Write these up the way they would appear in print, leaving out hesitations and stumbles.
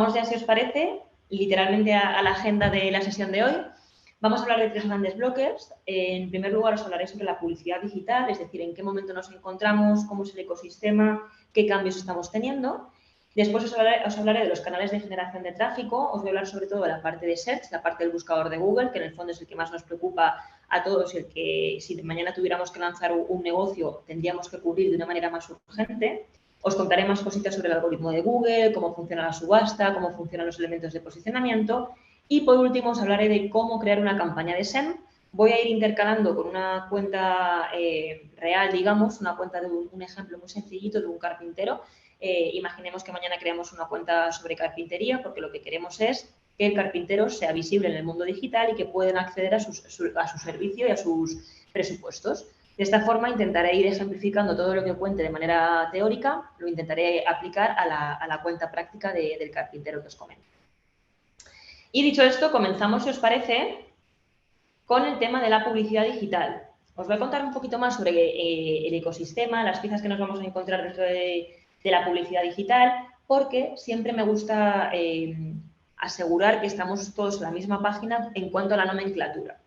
vamos ya, si os parece, literalmente a la agenda de la sesión de hoy. Vamos a hablar de 3 grandes bloques. En primer lugar, os hablaré sobre la publicidad digital, es decir, en qué momento nos encontramos, cómo es el ecosistema, qué cambios estamos teniendo. Después os hablaré de los canales de generación de tráfico. Os voy a hablar sobre todo de la parte de search, la parte del buscador de Google, que en el fondo es el que más nos preocupa a todos y el que, si mañana tuviéramos que lanzar un negocio, tendríamos que cubrir de una manera más urgente. Os contaré más cositas sobre el algoritmo de Google, cómo funciona la subasta, cómo funcionan los elementos de posicionamiento. Y, por último, os hablaré de cómo crear una campaña de SEM. Voy a ir intercalando con una cuenta real, digamos, una cuenta de un ejemplo muy sencillito de un carpintero. Imaginemos que mañana creamos una cuenta sobre carpintería, porque lo que queremos es que el carpintero sea visible en el mundo digital y que puedan acceder a su servicio y a sus presupuestos. De esta forma, intentaré ir ejemplificando todo lo que cuente de manera teórica, lo intentaré aplicar a la cuenta práctica del carpintero que os comento. Y dicho esto, comenzamos, si os parece, con el tema de la publicidad digital. Os voy a contar un poquito más sobre el ecosistema, las piezas que nos vamos a encontrar dentro de la publicidad digital, porque siempre me gusta asegurar que estamos todos en la misma página en cuanto a la nomenclatura.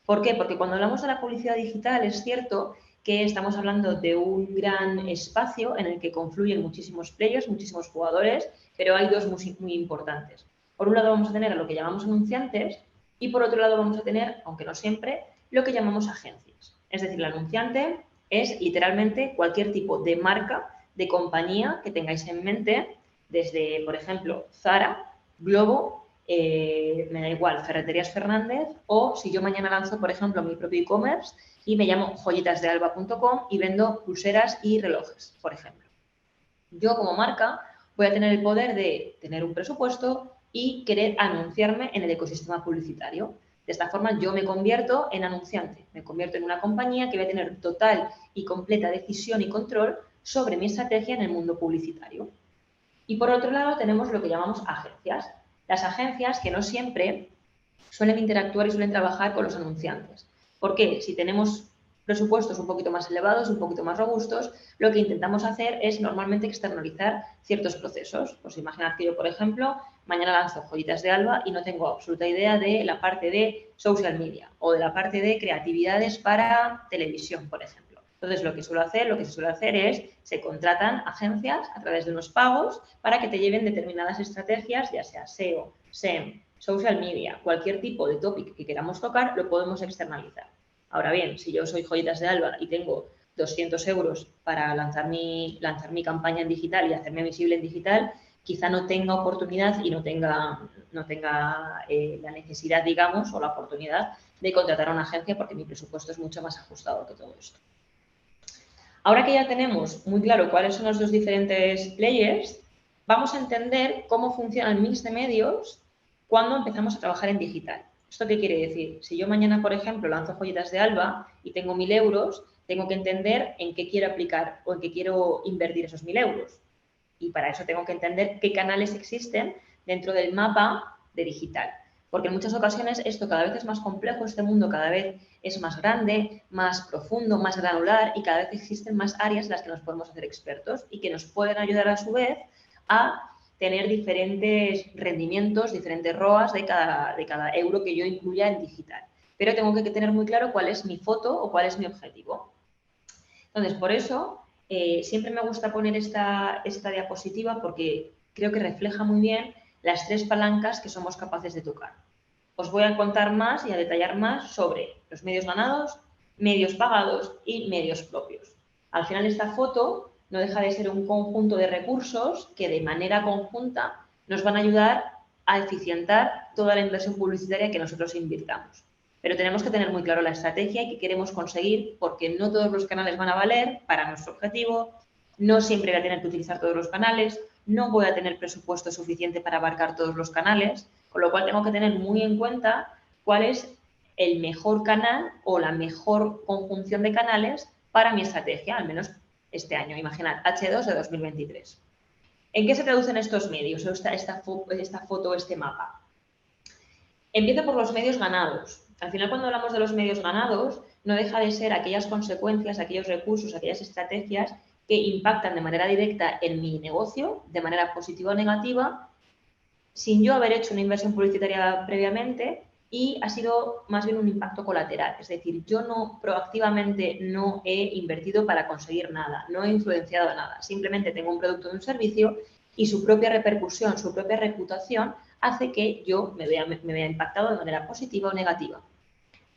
¿Por qué? Porque cuando hablamos de la publicidad digital es cierto que estamos hablando de un gran espacio en el que confluyen muchísimos players, muchísimos jugadores, pero hay dos muy importantes. Por un lado vamos a tener a lo que llamamos anunciantes y por otro lado vamos a tener, aunque no siempre, lo que llamamos agencias. Es decir, el anunciante es literalmente cualquier tipo de marca, de compañía que tengáis en mente, desde, por ejemplo, Zara, Globo, me da igual, Ferreterías Fernández, o si yo mañana lanzo, por ejemplo, mi propio e-commerce y me llamo joyetasdealba.com y vendo pulseras y relojes, por ejemplo. Yo como marca voy a tener el poder de tener un presupuesto y querer anunciarme en el ecosistema publicitario. De esta forma yo me convierto en anunciante, me convierto en una compañía que va a tener total y completa decisión y control sobre mi estrategia en el mundo publicitario. Y por otro lado tenemos lo que llamamos agencias. Las agencias que no siempre suelen interactuar y suelen trabajar con los anunciantes. ¿Por qué? Si tenemos presupuestos un poquito más elevados, un poquito más robustos, lo que intentamos hacer es normalmente externalizar ciertos procesos. Pues imaginad que yo, por ejemplo, mañana lanzo Joyitas de Alba y no tengo absoluta idea de la parte de social media o de la parte de creatividades para televisión, por ejemplo. Entonces, lo que se suele hacer es, se contratan agencias a través de unos pagos para que te lleven determinadas estrategias, ya sea SEO, SEM, social media, cualquier tipo de topic que queramos tocar, lo podemos externalizar. Ahora bien, si yo soy Joyitas de Alba y tengo 200 euros para lanzar mi campaña en digital y hacerme visible en digital, quizá no tenga oportunidad y no tenga la necesidad, digamos, o la oportunidad de contratar a una agencia porque mi presupuesto es mucho más ajustado que todo esto. Ahora que ya tenemos muy claro cuáles son los dos diferentes players, vamos a entender cómo funciona el mix de medios cuando empezamos a trabajar en digital. ¿Esto qué quiere decir? Si yo mañana, por ejemplo, lanzo Joyitas de Alba y tengo 1.000 euros, tengo que entender en qué quiero aplicar o en qué quiero invertir esos 1.000 euros. Y para eso tengo que entender qué canales existen dentro del mapa de digital. Porque en muchas ocasiones esto cada vez es más complejo, este mundo cada vez es más grande, más profundo, más granular y cada vez existen más áreas en las que nos podemos hacer expertos y que nos pueden ayudar a su vez a tener diferentes rendimientos, diferentes ROAS de cada euro que yo incluya en digital. Pero tengo que tener muy claro cuál es mi foto o cuál es mi objetivo. Entonces, por eso siempre me gusta poner esta diapositiva porque creo que refleja muy bien las 3 palancas que somos capaces de tocar. Os voy a contar más y a detallar más sobre los medios ganados, medios pagados y medios propios. Al final, esta foto no deja de ser un conjunto de recursos que de manera conjunta nos van a ayudar a eficientar toda la inversión publicitaria que nosotros invirtamos. Pero tenemos que tener muy claro la estrategia y qué queremos conseguir porque no todos los canales van a valer para nuestro objetivo, no siempre voy a tener que utilizar todos los canales, no voy a tener presupuesto suficiente para abarcar todos los canales, con lo cual tengo que tener muy en cuenta cuál es el mejor canal o la mejor conjunción de canales para mi estrategia, al menos este año. Imaginad, H2 de 2023. ¿En qué se traducen estos medios o esta foto, este mapa? Empiezo por los medios ganados. Al final, cuando hablamos de los medios ganados, no deja de ser aquellas consecuencias, aquellos recursos, aquellas estrategias que impactan de manera directa en mi negocio, de manera positiva o negativa, sin yo haber hecho una inversión publicitaria previamente y ha sido más bien un impacto colateral. Es decir, yo proactivamente no he invertido para conseguir nada, no he influenciado nada. Simplemente tengo un producto o un servicio y su propia repercusión, su propia reputación hace que yo me vea impactado de manera positiva o negativa.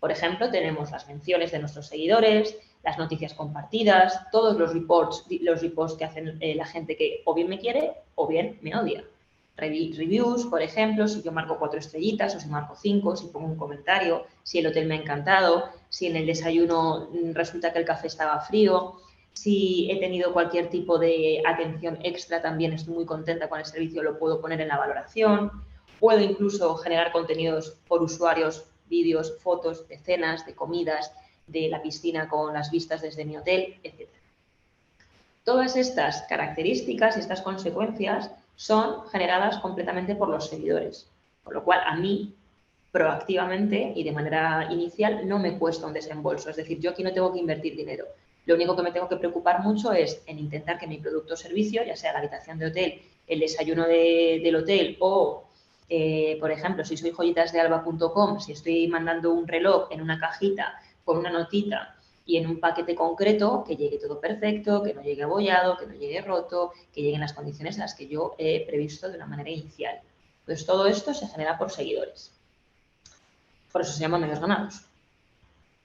Por ejemplo, tenemos las menciones de nuestros seguidores, las noticias compartidas, todos los reports que hacen la gente que o bien me quiere o bien me odia. Reviews, por ejemplo, si yo marco 4 estrellitas o si marco 5, si pongo un comentario, si el hotel me ha encantado, si en el desayuno resulta que el café estaba frío, si he tenido cualquier tipo de atención extra, también estoy muy contenta con el servicio, lo puedo poner en la valoración. Puedo incluso generar contenidos por usuarios, vídeos, fotos de cenas, de comidas, de la piscina con las vistas desde mi hotel, etc. Todas estas características y estas consecuencias son generadas completamente por los seguidores, con lo cual a mí proactivamente y de manera inicial no me cuesta un desembolso, es decir, yo aquí no tengo que invertir dinero. Lo único que me tengo que preocupar mucho es en intentar que mi producto o servicio, ya sea la habitación de hotel, el desayuno del hotel o, por ejemplo, si soy joyitasdealba.com, si estoy mandando un reloj en una cajita con una notita y en un paquete concreto, que llegue todo perfecto, que no llegue abollado, que no llegue roto, que llegue en las condiciones en las que yo he previsto de una manera inicial. Pues todo esto se genera por seguidores. Por eso se llaman medios ganados.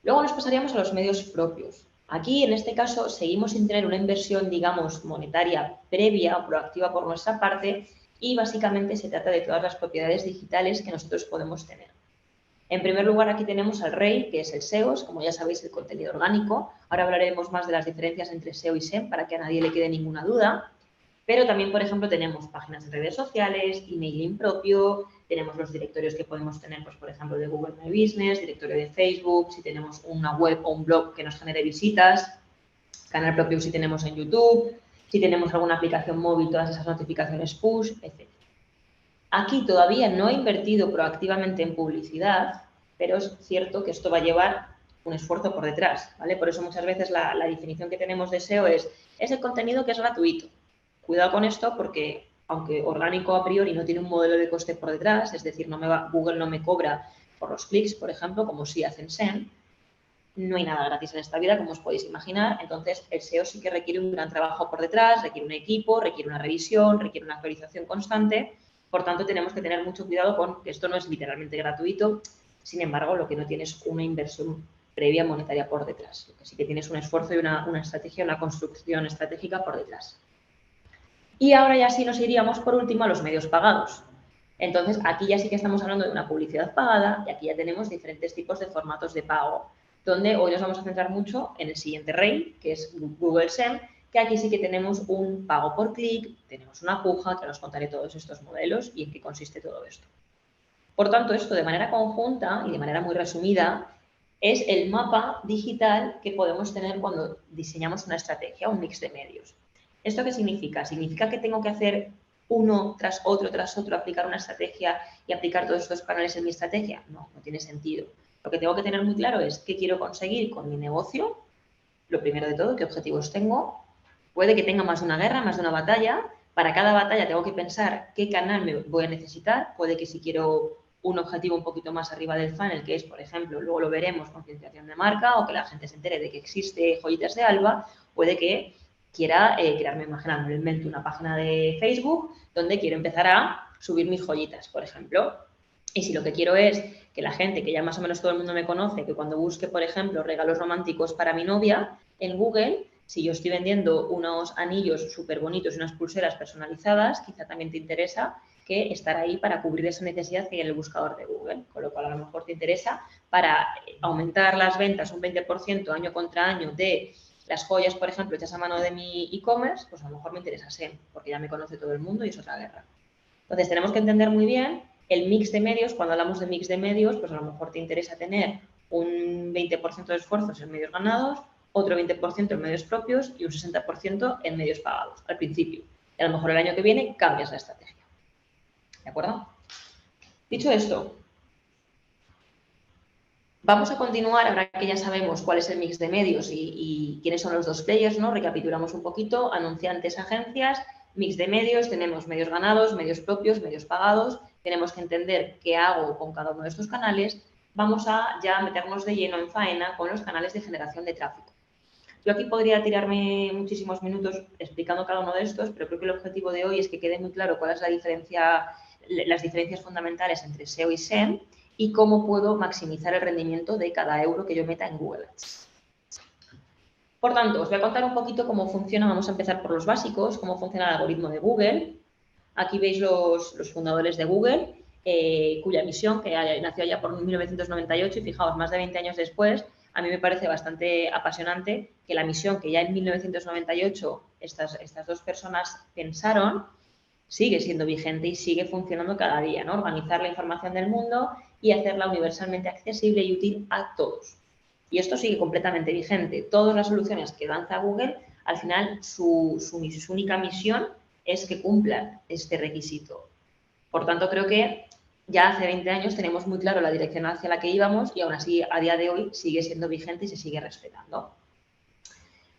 Luego nos pasaríamos a los medios propios. Aquí, en este caso, seguimos sin tener una inversión, digamos, monetaria previa o proactiva por nuestra parte y básicamente se trata de todas las propiedades digitales que nosotros podemos tener. En primer lugar, aquí tenemos al rey, que es el SEO, como ya sabéis, el contenido orgánico. Ahora hablaremos más de las diferencias entre SEO y SEM para que a nadie le quede ninguna duda. Pero también, por ejemplo, tenemos páginas de redes sociales, emailing propio, tenemos los directorios que podemos tener, pues, por ejemplo, de Google My Business, directorio de Facebook, si tenemos una web o un blog que nos genere visitas, canal propio si tenemos en YouTube, si tenemos alguna aplicación móvil, todas esas notificaciones push, etc. Aquí todavía no he invertido proactivamente en publicidad, pero es cierto que esto va a llevar un esfuerzo por detrás, ¿vale? Por eso muchas veces la definición que tenemos de SEO es el contenido que es gratuito. Cuidado con esto porque, aunque orgánico a priori no tiene un modelo de coste por detrás, es decir, Google no me cobra por los clics, por ejemplo, como sí hacen SEM, no hay nada gratis en esta vida, como os podéis imaginar. Entonces, el SEO sí que requiere un gran trabajo por detrás, requiere un equipo, requiere una revisión, requiere una actualización constante. Por tanto, tenemos que tener mucho cuidado con que esto no es literalmente gratuito. Sin embargo, lo que no tiene es una inversión previa monetaria por detrás. Lo que sí que tienes un esfuerzo y una estrategia, una construcción estratégica por detrás. Y ahora ya sí nos iríamos, por último, a los medios pagados. Entonces, aquí ya sí que estamos hablando de una publicidad pagada y aquí ya tenemos diferentes tipos de formatos de pago, donde hoy nos vamos a centrar mucho en el siguiente rey, que es Google SEM, que aquí sí que tenemos un pago por clic, tenemos una puja, que os contaré todos estos modelos y en qué consiste todo esto. Por tanto, esto de manera conjunta y de manera muy resumida es el mapa digital que podemos tener cuando diseñamos una estrategia, un mix de medios. ¿Esto qué significa? ¿Significa que tengo que hacer uno tras otro, aplicar una estrategia y aplicar todos estos canales en mi estrategia? No, no tiene sentido. Lo que tengo que tener muy claro es qué quiero conseguir con mi negocio, lo primero de todo, qué objetivos tengo. Puede que tenga más de una guerra, más de una batalla. Para cada batalla tengo que pensar qué canal me voy a necesitar. Puede que si quiero un objetivo un poquito más arriba del funnel, que es, por ejemplo, luego lo veremos, concienciación de marca o que la gente se entere de que existe Joyitas de Alba, puede que quiera crearme, imaginando, una página de Facebook donde quiero empezar a subir mis joyitas, por ejemplo. Y si lo que quiero es que la gente, que ya más o menos todo el mundo me conoce, que cuando busque, por ejemplo, regalos románticos para mi novia en Google, si yo estoy vendiendo unos anillos súper bonitos y unas pulseras personalizadas, quizá también te interesa que estar ahí para cubrir esa necesidad que hay en el buscador de Google, con lo cual a lo mejor te interesa para aumentar las ventas un 20% año contra año de las joyas, por ejemplo, hechas a mano de mi e-commerce, pues a lo mejor me interesa SEM, porque ya me conoce todo el mundo y es otra guerra. Entonces tenemos que entender muy bien el mix de medios. Cuando hablamos de mix de medios, pues a lo mejor te interesa tener un 20% de esfuerzos en medios ganados, otro 20% en medios propios y un 60% en medios pagados al principio. Y a lo mejor el año que viene cambias la estrategia. ¿De acuerdo? Dicho esto, vamos a continuar, ahora que ya sabemos cuál es el mix de medios y quiénes son los dos players, ¿no? Recapitulamos un poquito, anunciantes, agencias, mix de medios, tenemos medios ganados, medios propios, medios pagados tenemos que entender qué hago con cada uno de estos canales, vamos a ya meternos de lleno en faena con los canales de generación de tráfico. Yo aquí podría tirarme muchísimos minutos explicando cada uno de estos, pero creo que el objetivo de hoy es que quede muy claro cuál es la diferencia, las diferencias fundamentales entre SEO y SEM y cómo puedo maximizar el rendimiento de cada euro que yo meta en Google Ads. Por tanto, os voy a contar un poquito cómo funciona, vamos a empezar por los básicos, cómo funciona el algoritmo de Google. Aquí veis los fundadores de Google, cuya misión, que nació ya por 1998, y fijaos, más de 20 años después, a mí me parece bastante apasionante que la misión que ya en 1998 estas dos personas pensaron sigue siendo vigente y sigue funcionando cada día, ¿no? Organizar la información del mundo y hacerla universalmente accesible y útil a todos. Y esto sigue completamente vigente. Todas las soluciones que lanza Google, al final su única misión es que cumplan este requisito. Por tanto, creo que ya hace 20 años tenemos muy claro la dirección hacia la que íbamos y aún así a día de hoy sigue siendo vigente y se sigue respetando.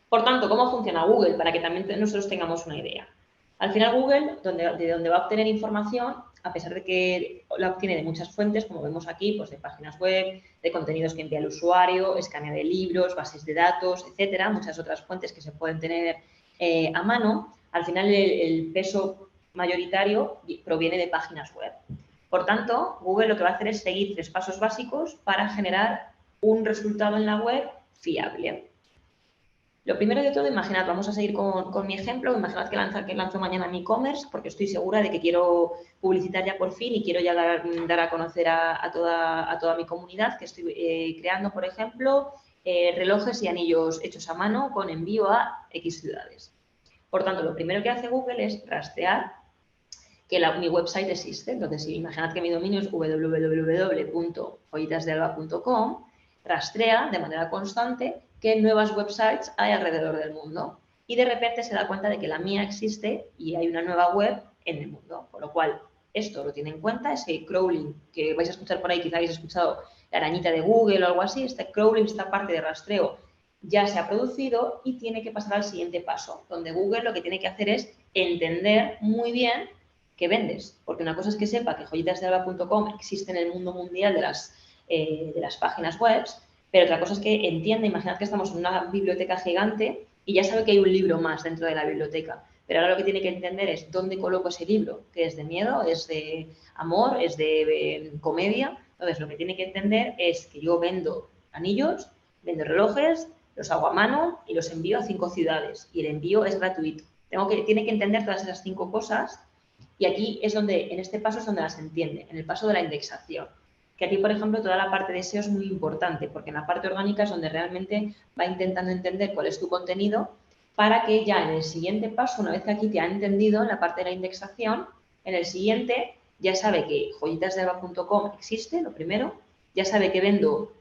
Por tanto, ¿cómo funciona Google? Para que también nosotros tengamos una idea. Al final Google, de donde va a obtener información, a pesar de que la obtiene de muchas fuentes, como vemos aquí, pues de páginas web, de contenidos que envía el usuario, escaneo de libros, bases de datos, etcétera, muchas otras fuentes que se pueden tener a mano, al final el peso mayoritario proviene de páginas web. Por tanto, Google lo que va a hacer es seguir 3 pasos básicos para generar un resultado en la web fiable. Lo primero de todo, imaginad, vamos a seguir con mi ejemplo, imaginad que lanzo mañana mi e-commerce, porque estoy segura de que quiero publicitar ya por fin y quiero ya dar a conocer a toda mi comunidad que estoy creando, por ejemplo, relojes y anillos hechos a mano con envío a X ciudades. Por tanto, lo primero que hace Google es rastrear que mi website existe. Entonces, imaginad que mi dominio es www.joyitasdealba.com, rastrea de manera constante qué nuevas websites hay alrededor del mundo y de repente se da cuenta de que la mía existe y hay una nueva web en el mundo, con lo cual esto lo tiene en cuenta, ese crawling que vais a escuchar por ahí, quizá habéis escuchado la arañita de Google o algo así, este crawling, esta parte de rastreo ya se ha producido y tiene que pasar al siguiente paso, donde Google lo que tiene que hacer es entender muy bien qué vendes, porque una cosa es que sepa que joyitasdealba.com existe en el mundo mundial de las páginas web, pero otra cosa es que entiende, imaginad que estamos en una biblioteca gigante y ya sabe que hay un libro más dentro de la biblioteca, pero ahora lo que tiene que entender es dónde coloco ese libro, que es de miedo, es de amor, es de comedia. Entonces, lo que tiene que entender es que yo vendo anillos, vendo relojes, los hago a mano y los envío a 5 ciudades y el envío es gratuito. Tiene que entender todas esas 5 cosas y aquí es donde, en este paso es donde las entiende, en el paso de la indexación. Que aquí, por ejemplo, toda la parte de SEO es muy importante, porque en la parte orgánica es donde realmente va intentando entender cuál es tu contenido para que ya en el siguiente paso, una vez que aquí te ha entendido en la parte de la indexación, en el siguiente ya sabe que joyitasdealba.com existe, lo primero, ya sabe que vendo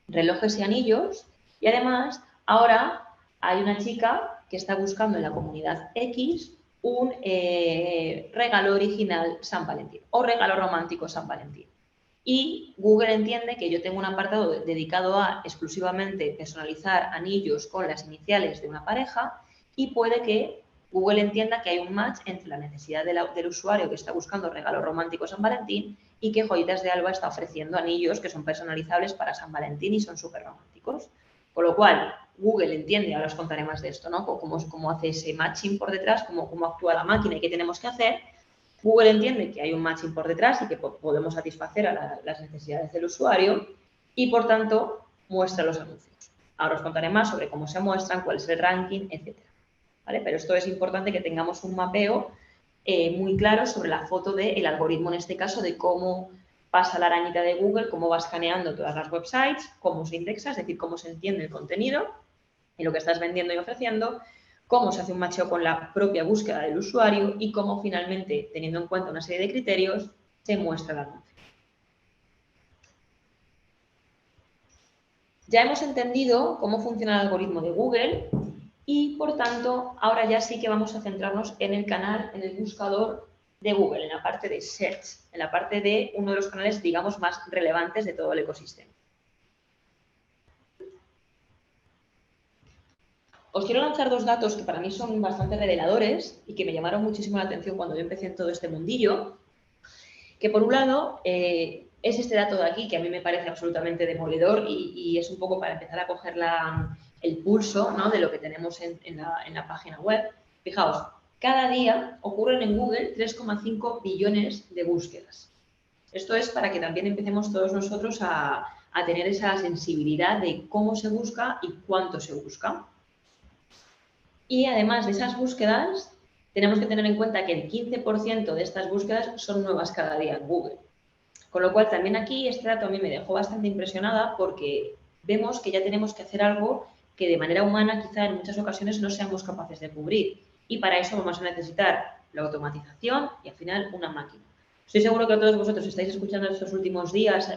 relojes y anillos y además ahora hay una chica que está buscando en la comunidad X un regalo original San Valentín o regalo romántico San Valentín. Y Google entiende que yo tengo un apartado dedicado a exclusivamente personalizar anillos con las iniciales de una pareja y puede que Google entienda que hay un match entre la necesidad del usuario que está buscando regalo romántico San Valentín y que Joyitas de Alba está ofreciendo anillos que son personalizables para San Valentín y son súper románticos. Con lo cual, Google entiende, ahora os contaré más de esto, ¿no? Cómo hace ese matching por detrás, cómo actúa la máquina y qué tenemos que hacer. Google entiende que hay un matching por detrás y que podemos satisfacer a las necesidades del usuario y, por tanto, muestra los anuncios. Ahora os contaré más sobre cómo se muestran, cuál es el ranking, etc. ¿Vale? Pero esto es importante que tengamos un mapeo muy claro sobre la foto del algoritmo, en este caso, de cómo pasa la arañita de Google, cómo va escaneando todas las websites, cómo se indexa, es decir, cómo se entiende el contenido y lo que estás vendiendo y ofreciendo, cómo se hace un macheo con la propia búsqueda del usuario y cómo finalmente, teniendo en cuenta una serie de criterios, se muestra el anuncio. Ya hemos entendido cómo funciona el algoritmo de Google y, por tanto, ahora ya sí que vamos a centrarnos en el canal, en el buscador de Google, en la parte de Search, en la parte de uno de los canales, digamos, más relevantes de todo el ecosistema. Os quiero lanzar 2 datos que para mí son bastante reveladores y que me llamaron muchísimo la atención cuando yo empecé en todo este mundillo. Que por un lado es este dato de aquí que a mí me parece absolutamente demoledor y es un poco para empezar a coger el pulso, ¿no?, de lo que tenemos en la página web. Fijaos, cada día ocurren en Google 3,5 billones de búsquedas. Esto es para que también empecemos todos nosotros a tener esa sensibilidad de cómo se busca y cuánto se busca. Y además de esas búsquedas, tenemos que tener en cuenta que el 15% de estas búsquedas son nuevas cada día en Google. Con lo cual, también aquí este dato a mí me dejó bastante impresionada porque vemos que ya tenemos que hacer algo que de manera humana quizá en muchas ocasiones no seamos capaces de cubrir. Y para eso vamos a necesitar la automatización y al final una máquina. Estoy seguro que todos vosotros estáis escuchando estos últimos días,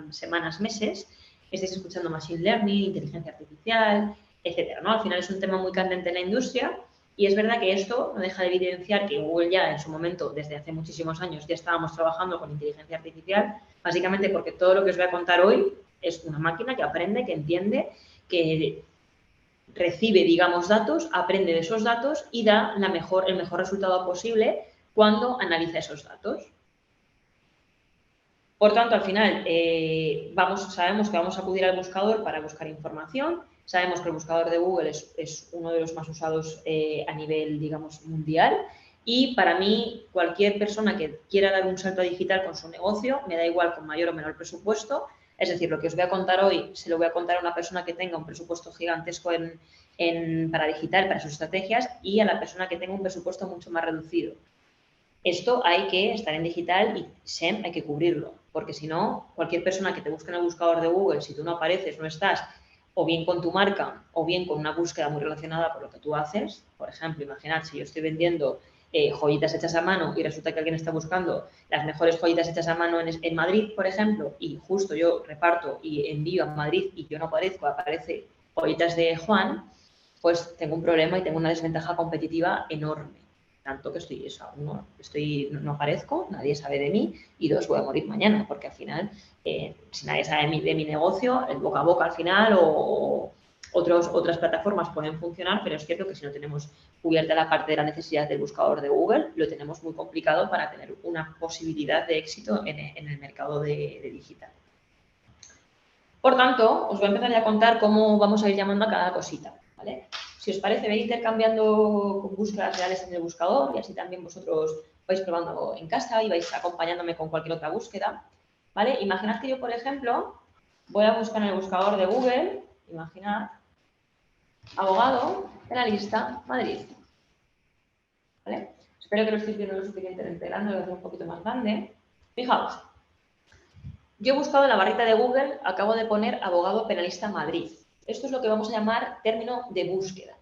semanas, meses, estáis escuchando Machine Learning, inteligencia artificial, etcétera, ¿no? Al final es un tema muy candente en la industria y es verdad que esto no deja de evidenciar que Google ya en su momento, desde hace muchísimos años, ya estábamos trabajando con inteligencia artificial, básicamente porque todo lo que os voy a contar hoy es una máquina que aprende, que entiende, que recibe, digamos, datos, aprende de esos datos y da el mejor resultado posible cuando analiza esos datos. Por tanto, al final, sabemos que vamos a acudir al buscador para buscar información. Sabemos que el buscador de Google es uno de los más usados a nivel, digamos, mundial. Y para mí, cualquier persona que quiera dar un salto digital con su negocio, me da igual con mayor o menor presupuesto. Es decir, lo que os voy a contar hoy, se lo voy a contar a una persona que tenga un presupuesto gigantesco para digital, para sus estrategias, y a la persona que tenga un presupuesto mucho más reducido. Esto hay que estar en digital y SEM hay que cubrirlo, porque si no, cualquier persona que te busque en el buscador de Google, si tú no apareces, no estás, o bien con tu marca, o bien con una búsqueda muy relacionada con lo que tú haces, por ejemplo, imaginad si yo estoy vendiendo joyitas hechas a mano y resulta que alguien está buscando las mejores joyitas hechas a mano en Madrid, por ejemplo, y justo yo reparto y envío a Madrid y yo no aparezco, aparece joyitas de Juan, pues tengo un problema y tengo una desventaja competitiva enorme. Tanto que no aparezco, nadie sabe de mí y dos, voy a morir mañana, porque al final, si nadie sabe de mi negocio, el boca a boca al final o otras plataformas pueden funcionar, pero es cierto que si no tenemos cubierta la parte de la necesidad del buscador de Google, lo tenemos muy complicado para tener una posibilidad de éxito en el mercado de digital. Por tanto, os voy a empezar ya a contar cómo vamos a ir llamando a cada cosita, ¿vale? Si os parece, voy intercambiando con búsquedas reales en el buscador y así también vosotros vais probando en casa y vais acompañándome con cualquier otra búsqueda, ¿vale? Imaginad que yo, por ejemplo, voy a buscar en el buscador de Google, imaginad, abogado, penalista, Madrid, ¿vale? Espero que lo estéis viendo lo suficientemente grande, lo voy a hacer un poquito más grande. Fijaos, yo he buscado en la barrita de Google, acabo de poner abogado penalista Madrid. Esto es lo que vamos a llamar término de búsqueda.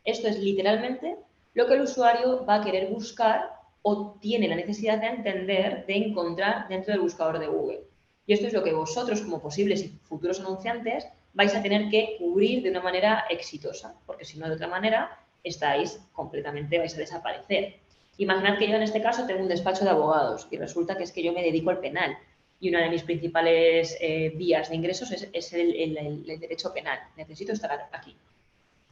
Esto es literalmente lo que el usuario va a querer buscar o tiene la necesidad de entender, de encontrar dentro del buscador de Google. Y esto es lo que vosotros, como posibles y futuros anunciantes, vais a tener que cubrir de una manera exitosa, porque si no, de otra manera, vais a desaparecer. Imaginad que yo en este caso tengo un despacho de abogados y resulta que es que yo me dedico al penal y una de mis principales vías de ingresos es el derecho penal. Necesito estar aquí.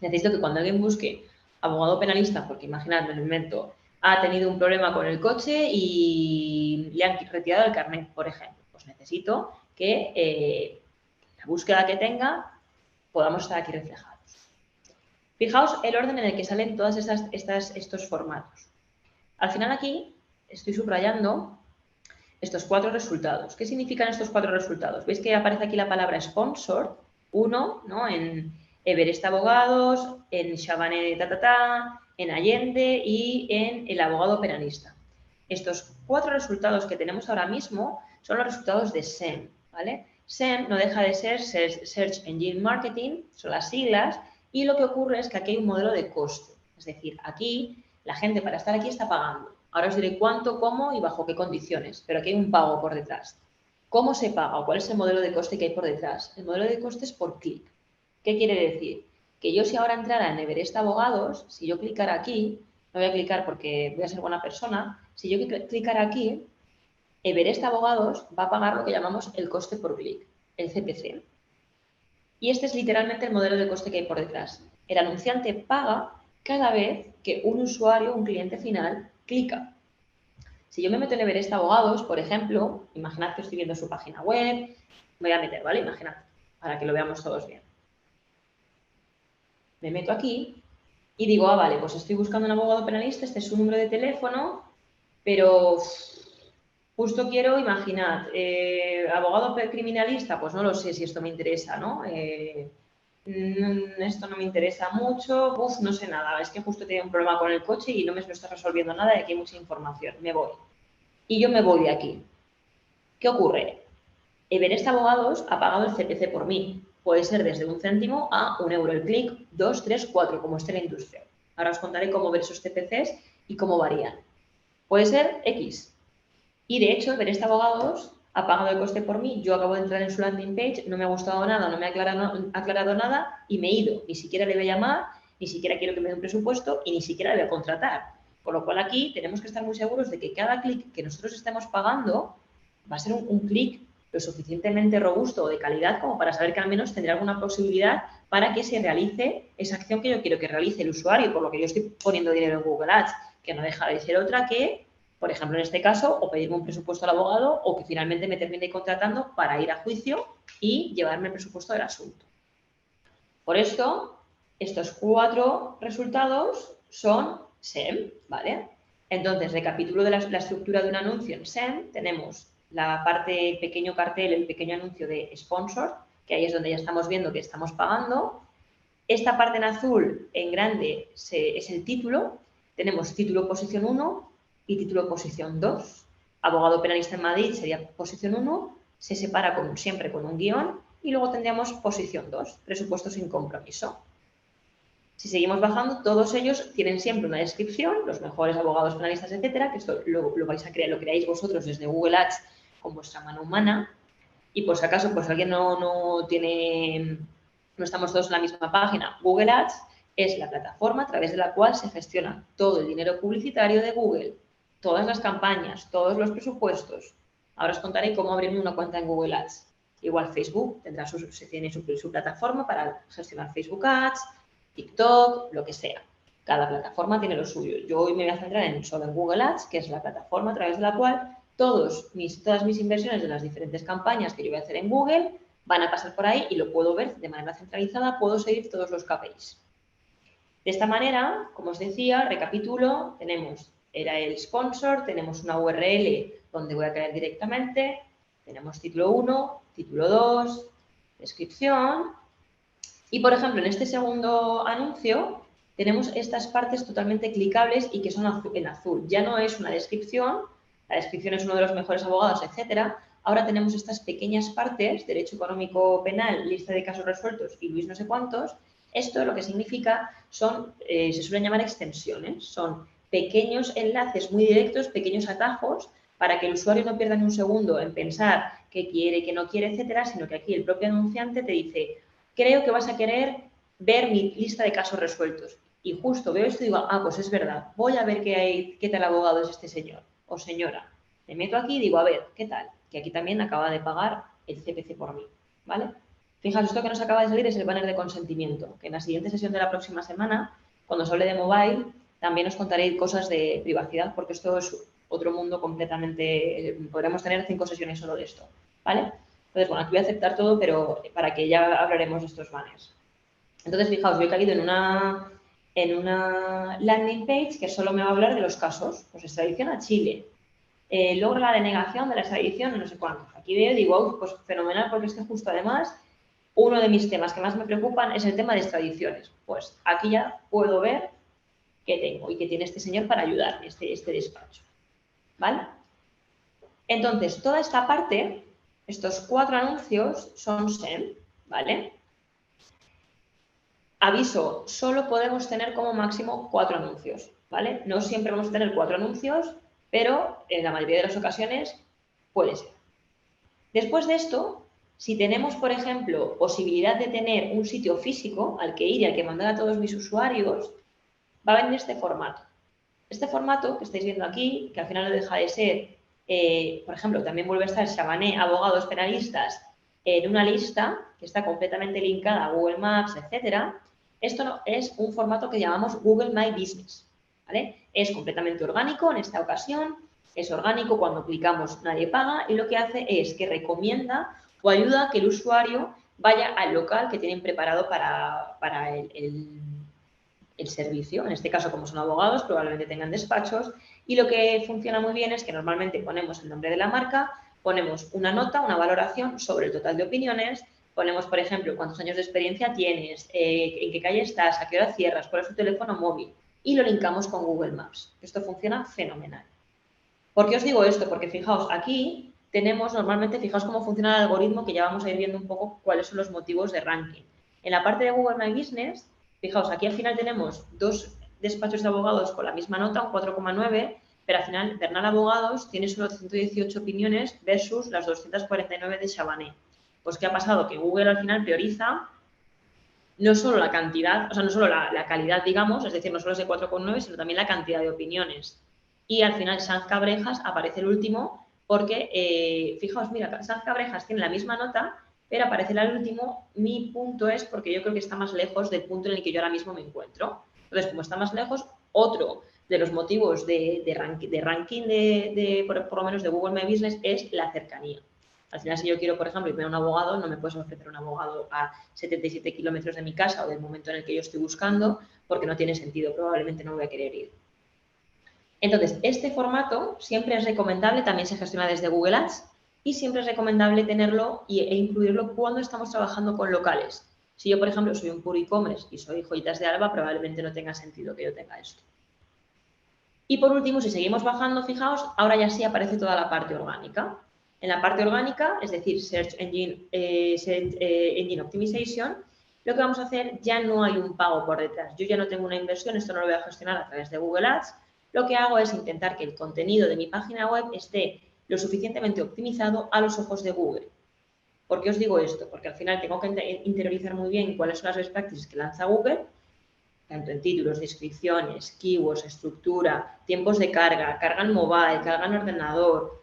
Necesito que cuando alguien busque abogado penalista, porque imaginad, me lo invento, ha tenido un problema con el coche y le han retirado el carnet, por ejemplo, pues necesito que la búsqueda que tenga podamos estar aquí reflejados. Fijaos el orden en el que salen todos estos formatos. Al final aquí estoy subrayando estos 4 resultados. ¿Qué significan estos 4 resultados? ¿Veis que aparece aquí la palabra sponsor? Uno, ¿no? En Everest Abogados, en Chabané en Allende y en el abogado penalista. Estos 4 resultados que tenemos ahora mismo son los resultados de SEM, ¿vale? SEM no deja de ser Search Engine Marketing, son las siglas, y lo que ocurre es que aquí hay un modelo de coste. Es decir, aquí la gente para estar aquí está pagando. Ahora os diré cuánto, cómo y bajo qué condiciones, pero aquí hay un pago por detrás. ¿Cómo se paga o cuál es el modelo de coste que hay por detrás? El modelo de coste es por clic. ¿Qué quiere decir? Que yo si ahora entrara en Everest Abogados, si yo clicara aquí, no voy a clicar porque voy a ser buena persona, si yo clicara aquí, Everest Abogados va a pagar lo que llamamos el coste por clic, el CPC. Y este es literalmente el modelo de coste que hay por detrás. El anunciante paga cada vez que un usuario, un cliente final, clica. Si yo me meto en Everest Abogados, por ejemplo, imaginad que estoy viendo su página web, me voy a meter, ¿vale? Imaginad, para que lo veamos todos bien. Me meto aquí y digo, ah, vale, pues estoy buscando un abogado penalista, este es su número de teléfono, pero justo quiero, imaginad, abogado criminalista, pues no lo sé si esto me interesa, ¿no? Esto no me interesa mucho, no sé nada, es que justo tengo un problema con el coche y no me está resolviendo nada y aquí hay mucha información, me voy. Y yo me voy de aquí. ¿Qué ocurre? Everest Abogados ha pagado el CPC por mí. Puede ser desde 1 céntimo a 1 euro el clic, 2, 3, 4, como esté la industria. Ahora os contaré cómo ver esos CPCs y cómo varían. Puede ser X. Y de hecho, Everest Abogados ha pagado el coste por mí. Yo acabo de entrar en su landing page, no me ha gustado nada, no me ha aclarado nada y me he ido. Ni siquiera le voy a llamar, ni siquiera quiero que me dé un presupuesto y ni siquiera le voy a contratar. Por lo cual aquí tenemos que estar muy seguros de que cada clic que nosotros estemos pagando va a ser un clic lo suficientemente robusto o de calidad como para saber que al menos tendrá alguna posibilidad para que se realice esa acción que yo quiero que realice el usuario, por lo que yo estoy poniendo dinero en Google Ads, que no deja de ser otra que, por ejemplo, en este caso, o pedirme un presupuesto al abogado o que finalmente me termine contratando para ir a juicio y llevarme el presupuesto del asunto. Por esto, estos 4 resultados son SEM, ¿vale? Entonces, recapitulo de la estructura de un anuncio en SEM, tenemos la parte pequeño cartel, el pequeño anuncio de sponsor, que ahí es donde ya estamos viendo que estamos pagando. Esta parte en azul, en grande, es el título. Tenemos título posición 1 y título posición 2. Abogado penalista en Madrid sería posición 1, se separa siempre con un guión y luego tendríamos posición 2, presupuesto sin compromiso. Si seguimos bajando, todos ellos tienen siempre una descripción, los mejores abogados penalistas, etcétera, que esto lo vais a crear, lo creáis vosotros desde Google Ads con vuestra mano humana. Y por si acaso, pues alguien no estamos todos en la misma página. Google Ads es la plataforma a través de la cual se gestiona todo el dinero publicitario de Google, todas las campañas, todos los presupuestos. Ahora os contaré cómo abrirme una cuenta en Google Ads. Igual Facebook tiene su plataforma para gestionar Facebook Ads, TikTok, lo que sea. Cada plataforma tiene lo suyo. Yo hoy me voy a centrar solo en Google Ads, que es la plataforma a través de la cual todas mis inversiones de las diferentes campañas que yo voy a hacer en Google van a pasar por ahí y lo puedo ver de manera centralizada, puedo seguir todos los KPIs. De esta manera, como os decía, recapitulo, era el sponsor, tenemos una URL donde voy a caer directamente, tenemos título 1, título 2, descripción. Y, por ejemplo, en este segundo anuncio tenemos estas partes totalmente clicables y que son en azul. Ya no es una descripción, la descripción es uno de los mejores abogados, etcétera. Ahora tenemos estas pequeñas partes, derecho económico penal, lista de casos resueltos y Luis no sé cuántos. Esto lo que significa se suelen llamar extensiones, son pequeños enlaces muy directos, pequeños atajos, para que el usuario no pierda ni un segundo en pensar qué quiere, qué no quiere, etcétera, sino que aquí el propio anunciante te dice: creo que vas a querer ver mi lista de casos resueltos. Y justo veo esto y digo, ah, pues es verdad, voy a ver qué tal abogado es este señor o señora. Me meto aquí y digo, a ver, ¿qué tal? Que aquí también acaba de pagar el CPC por mí, ¿vale? Fijaos, esto que nos acaba de salir es el banner de consentimiento, que en la siguiente sesión de la próxima semana, cuando os hable de mobile, también os contaré cosas de privacidad, porque esto es otro mundo completamente, podremos tener 5 sesiones solo de esto, ¿vale? Entonces, bueno, aquí voy a aceptar todo, pero para que ya hablaremos de estos banners. Entonces, fijaos, yo he caído en una landing page que solo me va a hablar de los casos. Pues extradición a Chile. Logra la denegación de la extradición, no sé cuántos. Aquí veo y digo, pues fenomenal, porque es que justo además uno de mis temas que más me preocupan es el tema de extradiciones. Pues aquí ya puedo ver qué tengo y qué tiene este señor para ayudarme, este despacho. ¿Vale? Entonces, toda esta parte, estos 4 anuncios son SEM, ¿vale? Aviso, solo podemos tener como máximo 4 anuncios, ¿vale? No siempre vamos a tener 4 anuncios, pero en la mayoría de las ocasiones puede ser. Después de esto, si tenemos, por ejemplo, posibilidad de tener un sitio físico al que ir y al que mandar a todos mis usuarios, va a venir este formato. Este formato que estáis viendo aquí, que al final no deja de ser, por ejemplo, también vuelve a estar Chabané, abogados penalistas, en una lista que está completamente linkada a Google Maps, etcétera. Esto no, es un formato que llamamos Google My Business, ¿vale? Es completamente orgánico en esta ocasión Es orgánico, cuando clicamos nadie paga y lo que hace es que recomienda o ayuda a que el usuario vaya al local que tienen preparado para el servicio. En este caso, como son abogados, probablemente tengan despachos y lo que funciona muy bien es que normalmente ponemos el nombre de la marca, ponemos una nota, una valoración sobre el total de opiniones, ponemos, por ejemplo, cuántos años de experiencia tienes, en qué calle estás, a qué hora cierras, cuál es tu teléfono móvil y lo linkamos con Google Maps. Esto funciona fenomenal. ¿Por qué os digo esto? Porque fijaos, aquí tenemos normalmente, fijaos cómo funciona el algoritmo, que ya vamos a ir viendo un poco cuáles son los motivos de ranking. En la parte de Google My Business, fijaos, aquí al final tenemos dos despachos de abogados con la misma nota, un 4,9, pero al final Bernal Abogados tiene solo 118 opiniones versus las 249 de Chabanet. Pues ¿qué ha pasado? Que Google al final prioriza no solo la cantidad, o sea, no solo la calidad, digamos, es decir, no solo ese 4,9, sino también la cantidad de opiniones. Y al final Sanz Cabrejas aparece el último porque, fijaos, mira, Sanz Cabrejas tiene la misma nota, pero aparece el último. Mi punto es porque yo creo que está más lejos del punto en el que yo ahora mismo me encuentro. Entonces, como está más lejos, otro de los motivos de ranking por lo menos de Google My Business es la cercanía. Al final, si yo quiero, por ejemplo, irme a un abogado, no me puedes ofrecer un abogado a 77 kilómetros de mi casa o del momento en el que yo estoy buscando, porque no tiene sentido, probablemente no voy a querer ir. Entonces, este formato siempre es recomendable, también se gestiona desde Google Ads y siempre es recomendable tenerlo e incluirlo cuando estamos trabajando con locales. Si yo, por ejemplo, soy un puro e-commerce y soy Joyitas de Alba, probablemente no tenga sentido que yo tenga esto. Y por último, si seguimos bajando, fijaos, ahora ya sí aparece toda la parte orgánica. En la parte orgánica, es decir, Search Engine Optimization, lo que vamos a hacer ya no hay un pago por detrás. Yo ya no tengo una inversión, esto no lo voy a gestionar a través de Google Ads. Lo que hago es intentar que el contenido de mi página web esté lo suficientemente optimizado a los ojos de Google. ¿Por qué os digo esto? Porque al final tengo que interiorizar muy bien cuáles son las best practices que lanza Google, tanto en títulos, descripciones, keywords, estructura, tiempos de carga, carga en mobile, carga en ordenador,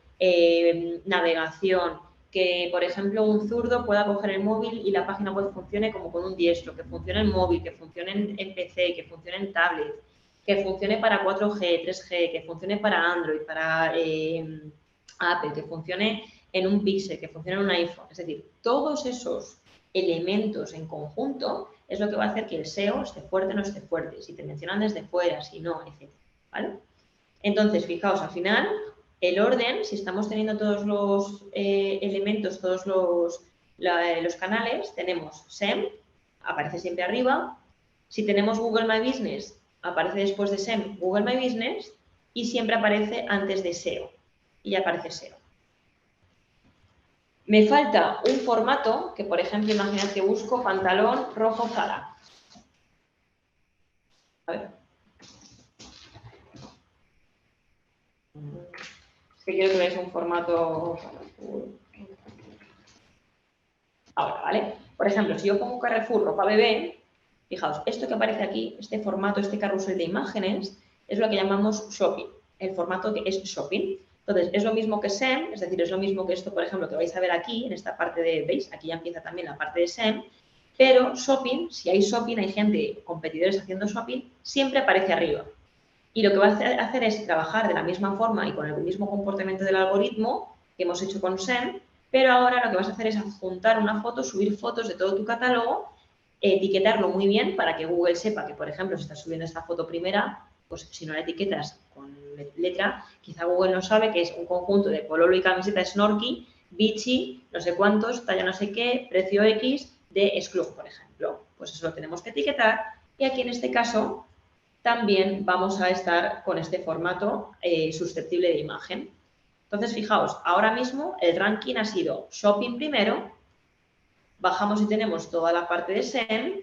navegación, que por ejemplo un zurdo pueda coger el móvil y la página web funcione como con un diestro, que funcione en móvil, que funcione en PC, que funcione en tablet, que funcione para 4G, 3G, que funcione para Android, para Apple, que funcione en un Pixel, que funcione en un iPhone. Es decir, todos esos elementos en conjunto es lo que va a hacer que el SEO esté fuerte o no esté fuerte, si te mencionan desde fuera, si no, etc. ¿Vale? Entonces, fijaos, al final, el orden, si estamos teniendo todos los elementos, todos los canales, tenemos SEM, aparece siempre arriba. Si tenemos Google My Business, aparece después de SEM Google My Business y siempre aparece antes de SEO. Y ya aparece SEO. Me falta un formato que, por ejemplo, imaginad que busco pantalón rojo Zara. A ver. Es que quiero que veáis un formato. Ahora, ¿vale? Por ejemplo, si yo pongo Carrefour ropa bebé, fijaos, esto que aparece aquí, este formato, este carrusel de imágenes, es lo que llamamos shopping. El formato que es shopping. Entonces, es lo mismo que SEM, es decir, es lo mismo que esto, por ejemplo, que vais a ver aquí, en esta parte de, ¿veis? Aquí ya empieza también la parte de SEM, pero shopping, si hay shopping, hay gente, competidores haciendo shopping, siempre aparece arriba. Y lo que va a hacer es trabajar de la misma forma y con el mismo comportamiento del algoritmo que hemos hecho con SEM, pero ahora lo que vas a hacer es adjuntar una foto, subir fotos de todo tu catálogo, etiquetarlo muy bien para que Google sepa que, por ejemplo, si estás subiendo esta foto primera, pues si no la etiquetas con letra, quizá Google no sabe que es un conjunto de pololo y camiseta snorky, bichi, no sé cuántos, talla no sé qué, precio X de Scrub, por ejemplo. Pues eso lo tenemos que etiquetar y aquí en este caso también vamos a estar con este formato susceptible de imagen. Entonces, fijaos, ahora mismo el ranking ha sido shopping primero, bajamos y tenemos toda la parte de SEM,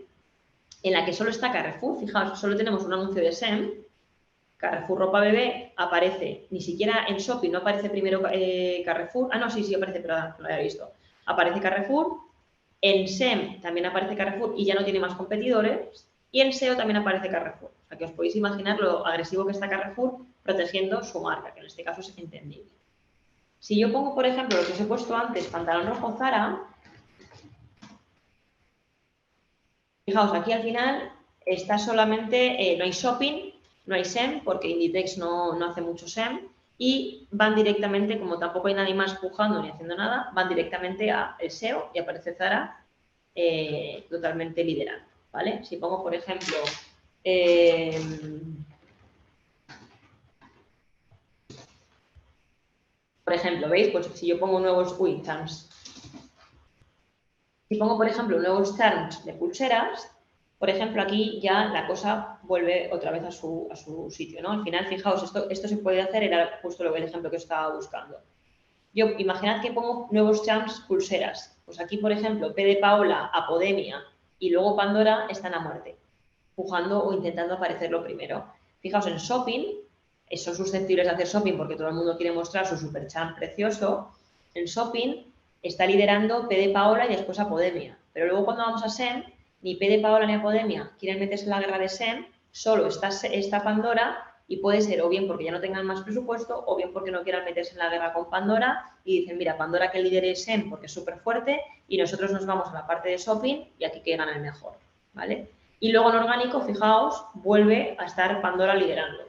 en la que solo está Carrefour, fijaos, solo tenemos un anuncio de SEM, Carrefour ropa bebé aparece, ni siquiera en shopping no aparece primero Carrefour, no, sí aparece, pero no lo había visto, aparece Carrefour, en SEM también aparece Carrefour y ya no tiene más competidores, y en SEO también aparece Carrefour. O sea, que os podéis imaginar lo agresivo que está Carrefour protegiendo su marca, que en este caso es entendible. Si yo pongo, por ejemplo, lo que os he puesto antes, pantalón rojo Zara, fijaos, aquí al final está solamente, no hay shopping, no hay SEM, porque Inditex no hace mucho SEM, y van directamente, como tampoco hay nadie más pujando ni haciendo nada, van directamente a el SEO y aparece Zara totalmente liderando, ¿vale? Si pongo, por ejemplo, ¿veis? Pues si yo pongo nuevos charms. Si pongo, por ejemplo, nuevos charms de pulseras, por ejemplo, aquí ya la cosa vuelve otra vez a su sitio, ¿no? Al final, fijaos, esto se puede hacer, era justo el ejemplo que estaba buscando. Yo, imaginad que pongo nuevos charms pulseras. Pues aquí, por ejemplo, P de Paola, Apodemia y luego Pandora están a muerte, pujando o intentando aparecer lo primero. Fijaos, en shopping, son susceptibles de hacer shopping porque todo el mundo quiere mostrar su super charm precioso. En shopping está liderando P de Paola y después Apodemia. Pero luego cuando vamos a SEM, ni P de Paola ni Apodemia quieren meterse en la guerra de SEM, solo está Pandora y puede ser o bien porque ya no tengan más presupuesto o bien porque no quieran meterse en la guerra con Pandora y dicen, mira, Pandora que lidere SEM porque es súper fuerte y nosotros nos vamos a la parte de shopping y aquí que gana el mejor, ¿vale? Y luego en orgánico, fijaos, vuelve a estar Pandora liderando.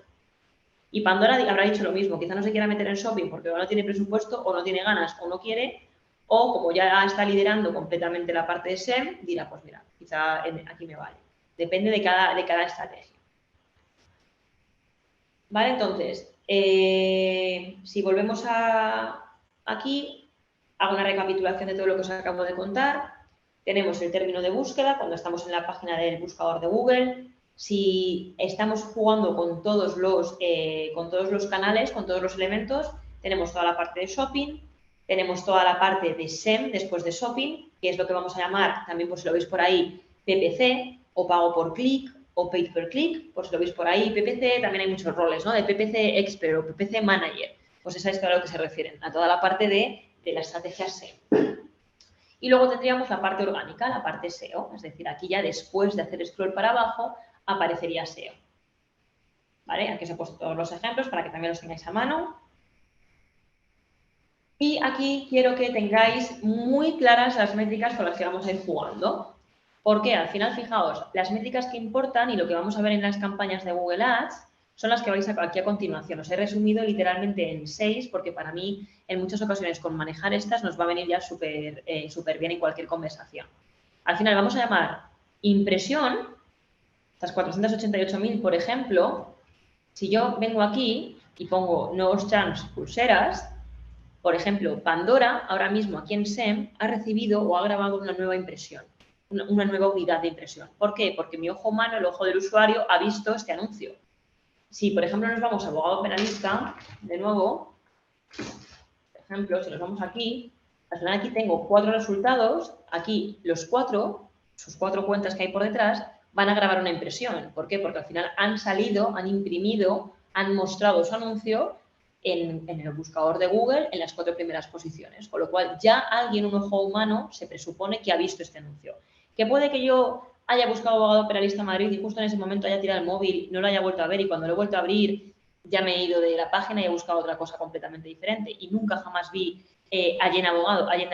Y Pandora habrá dicho lo mismo, quizá no se quiera meter en shopping porque o no tiene presupuesto o no tiene ganas o no quiere, o como ya está liderando completamente la parte de SEM, dirá, pues mira, quizá aquí me vale. Depende de cada estrategia. ¿Vale? Entonces, si volvemos aquí, hago una recapitulación de todo lo que os acabo de contar. Tenemos el término de búsqueda cuando estamos en la página del buscador de Google. Si estamos jugando con todos los canales, con todos los elementos, tenemos toda la parte de shopping, tenemos toda la parte de SEM después de shopping, que es lo que vamos a llamar, también pues si lo veis por ahí, PPC o pago por clic o paid per click, pues si lo veis por ahí, PPC, también hay muchos roles, ¿no? De PPC Expert o PPC Manager, pues es a esto a lo que se refieren, a toda la parte de la estrategia SEM. Y luego tendríamos la parte orgánica, la parte SEO, es decir, aquí ya después de hacer scroll para abajo, aparecería SEO. ¿Vale? Aquí os he puesto todos los ejemplos para que también los tengáis a mano. Y aquí quiero que tengáis muy claras las métricas con las que vamos a ir jugando. Porque al final, fijaos, las métricas que importan y lo que vamos a ver en las campañas de Google Ads son las que vais aquí a continuación. Os he resumido literalmente en 6 porque para mí en muchas ocasiones con manejar estas nos va a venir ya súper bien en cualquier conversación. Al final vamos a llamar impresión, estas 488.000 por ejemplo, si yo vengo aquí y pongo nuevos charms pulseras, por ejemplo, Pandora ahora mismo aquí en SEM ha recibido o ha grabado una nueva impresión, una nueva unidad de impresión. ¿Por qué? Porque mi ojo humano, el ojo del usuario, ha visto este anuncio. Si, por ejemplo, nos vamos a abogado penalista, de nuevo, por ejemplo, si nos vamos aquí, al final aquí tengo 4 resultados, aquí los 4, sus 4 cuentas que hay por detrás, van a grabar una impresión. ¿Por qué? Porque al final han salido, han imprimido, han mostrado su anuncio en el buscador de Google en las 4 primeras posiciones. Con lo cual, ya alguien, un ojo humano, se presupone que ha visto este anuncio. Que puede que yo haya buscado abogado penalista Madrid y justo en ese momento haya tirado el móvil, no lo haya vuelto a ver y cuando lo he vuelto a abrir ya me he ido de la página y he buscado otra cosa completamente diferente y nunca jamás vi Allende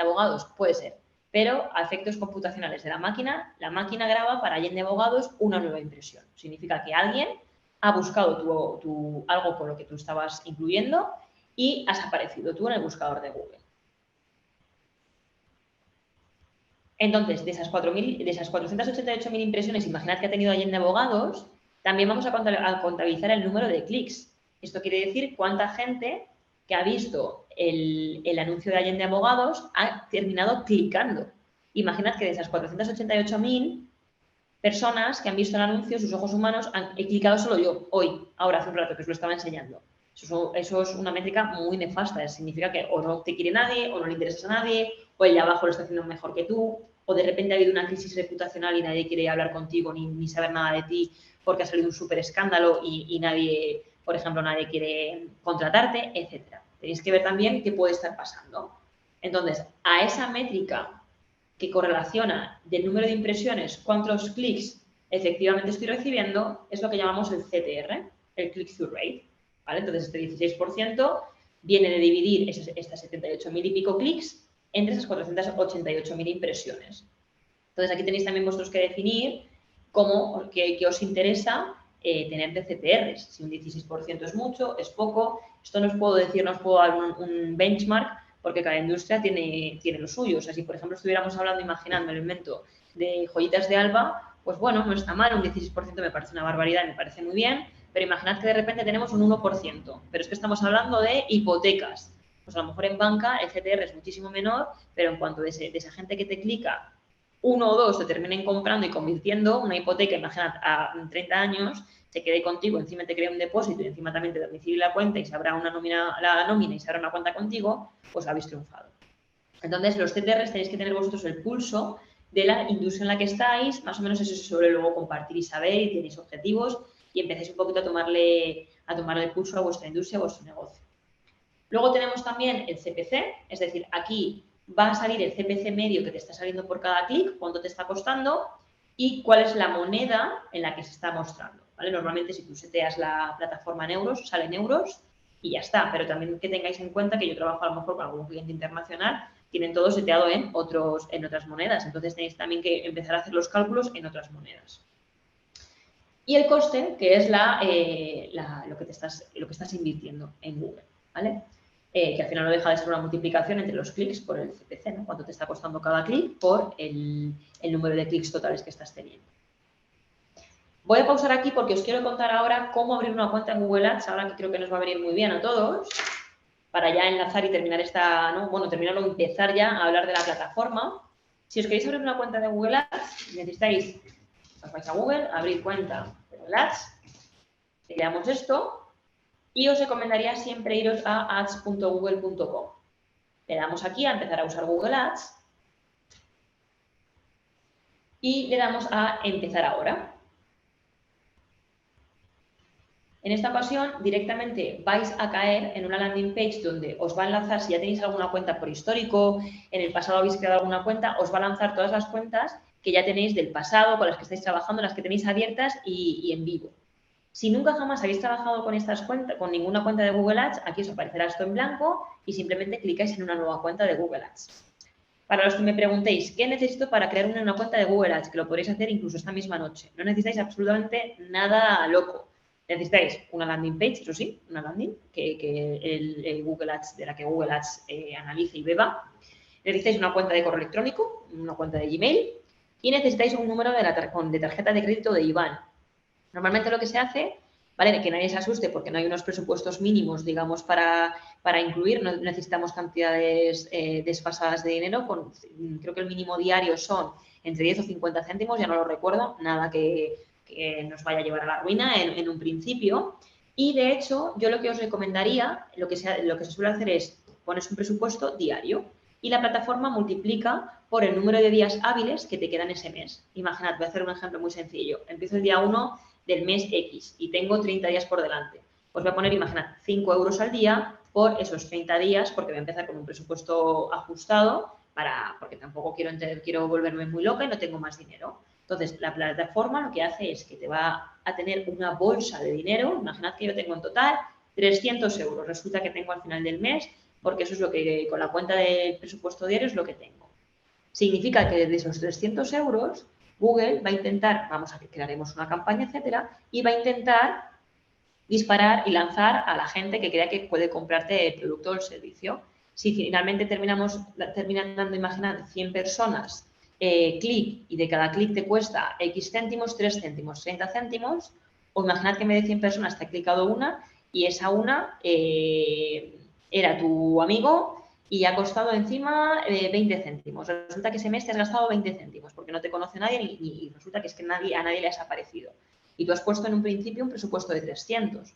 Abogados, puede ser. Pero a efectos computacionales de la máquina graba para Allende Abogados una nueva impresión. Significa que alguien ha buscado algo con lo que tú estabas incluyendo y has aparecido tú en el buscador de Google. Entonces, de esas 488.000 impresiones, imaginad que ha tenido Allende Abogados, también vamos a contabilizar el número de clics. Esto quiere decir cuánta gente que ha visto el anuncio de Allende Abogados ha terminado clicando. Imaginad que de esas 488.000 personas que han visto el anuncio, sus ojos humanos, he clicado solo yo, hoy, ahora, hace un rato, que os lo estaba enseñando. Eso es una métrica muy nefasta. Significa que o no te quiere nadie, o no le interesas a nadie, o el de abajo lo está haciendo mejor que tú, o de repente ha habido una crisis reputacional y nadie quiere hablar contigo ni saber nada de ti porque ha salido un súper escándalo y nadie, por ejemplo, nadie quiere contratarte, etc. Tenéis que ver también qué puede estar pasando. Entonces, a esa métrica que correlaciona del número de impresiones, cuántos clics efectivamente estoy recibiendo, es lo que llamamos el CTR, el click-through rate. ¿Vale? Entonces, este 16% viene de dividir estas 78.000 y pico clics entre esas 488.000 impresiones. Entonces, aquí tenéis también vosotros que definir qué os interesa tener de CTRs. Si un 16% es mucho, es poco, Esto no os puedo decir, no os puedo dar un benchmark porque cada industria tiene lo suyo. O sea, si por ejemplo estuviéramos hablando, imaginando el invento de joyitas de Alba, pues bueno, no está mal, un 16% me parece una barbaridad, me parece muy bien, pero imaginad que de repente tenemos un 1%, pero es que estamos hablando de hipotecas. Pues a lo mejor en banca el CTR es muchísimo menor, pero en cuanto de esa gente que te clica, 1 o 2 te terminen comprando y convirtiendo, una hipoteca, imaginad, a 30 años, se quede contigo, encima te crea un depósito y encima también te domicile la cuenta y se abra la nómina y se abra una cuenta contigo, pues habéis triunfado. Entonces, los CTRs tenéis que tener vosotros el pulso de la industria en la que estáis, más o menos eso se suele luego compartir y saber, y tenéis objetivos y empezáis un poquito a tomarle el pulso a vuestra industria, a vuestro negocio. Luego tenemos también el CPC, es decir, aquí va a salir el CPC medio que te está saliendo por cada clic, cuánto te está costando y cuál es la moneda en la que se está mostrando, ¿vale? Normalmente si tú seteas la plataforma en euros, sale en euros y ya está, pero también que tengáis en cuenta que yo trabajo a lo mejor con algún cliente internacional, tienen todo seteado en otras monedas, entonces tenéis también que empezar a hacer los cálculos en otras monedas. Y el coste, que es lo que estás invirtiendo en Google, ¿vale? Que al final no deja de ser una multiplicación entre los clics por el CPC, ¿no? Cuánto te está costando cada clic por el número de clics totales que estás teniendo. Voy a pausar aquí porque os quiero contar ahora cómo abrir una cuenta en Google Ads, ahora que creo que nos va a venir muy bien a todos, para ya enlazar y terminar terminarlo, empezar ya a hablar de la plataforma. Si os queréis abrir una cuenta de Google Ads, necesitáis, os vais a Google, abrir cuenta de Google Ads, creamos esto y os recomendaría siempre iros a ads.google.com. Le damos aquí a empezar a usar Google Ads y le damos a empezar ahora. En esta ocasión, directamente vais a caer en una landing page donde os va a enlazar, si ya tenéis alguna cuenta por histórico, en el pasado habéis creado alguna cuenta, os va a lanzar todas las cuentas que ya tenéis del pasado, con las que estáis trabajando, las que tenéis abiertas y en vivo. Si nunca jamás habéis trabajado con estas cuentas, con ninguna cuenta de Google Ads, aquí os aparecerá esto en blanco y simplemente clicáis en una nueva cuenta de Google Ads. Para los que me preguntéis, ¿qué necesito para crear una cuenta de Google Ads? Que lo podréis hacer incluso esta misma noche. No necesitáis absolutamente nada loco. Necesitáis una landing page, eso sí, una landing que el Google Ads, de la que Google Ads analice y beba. Necesitáis una cuenta de correo electrónico, una cuenta de Gmail y necesitáis un número de tarjeta de crédito de IBAN. Normalmente lo que se hace, ¿vale? Que nadie se asuste porque no hay unos presupuestos mínimos, digamos, para incluir, no necesitamos cantidades desfasadas de dinero, creo que el mínimo diario son entre 10 o 50 céntimos, ya no lo recuerdo, nada que nos vaya a llevar a la ruina en un principio. Y de hecho, yo lo que os recomendaría, lo que se suele hacer es pones un presupuesto diario y la plataforma multiplica por el número de días hábiles que te quedan ese mes. Imaginad, voy a hacer un ejemplo muy sencillo. Empiezo el día 1 del mes X y tengo 30 días por delante. Os voy a poner, imaginad, 5 euros al día por esos 30 días porque voy a empezar con un presupuesto ajustado porque tampoco quiero volverme muy loca y no tengo más dinero. Entonces, la plataforma lo que hace es que te va a tener una bolsa de dinero. Imaginad que yo tengo en total 300 euros. Resulta que tengo al final del mes, porque eso es lo que con la cuenta del presupuesto diario es lo que tengo. Significa que de esos 300 euros, Google va a intentar, crearemos una campaña, etcétera, y va a intentar disparar y lanzar a la gente que crea que puede comprarte el producto o el servicio. Si finalmente terminan dando, imaginad, 100 personas clic y de cada clic te cuesta X céntimos, 3 céntimos, 30 céntimos, o imaginad que en vez de 100 personas te ha clicado una y esa una era tu amigo y ha costado encima 20 céntimos. Resulta que ese mes te has gastado 20 céntimos porque no te conoce nadie y resulta que es que a nadie le has aparecido. Y tú has puesto en un principio un presupuesto de 300.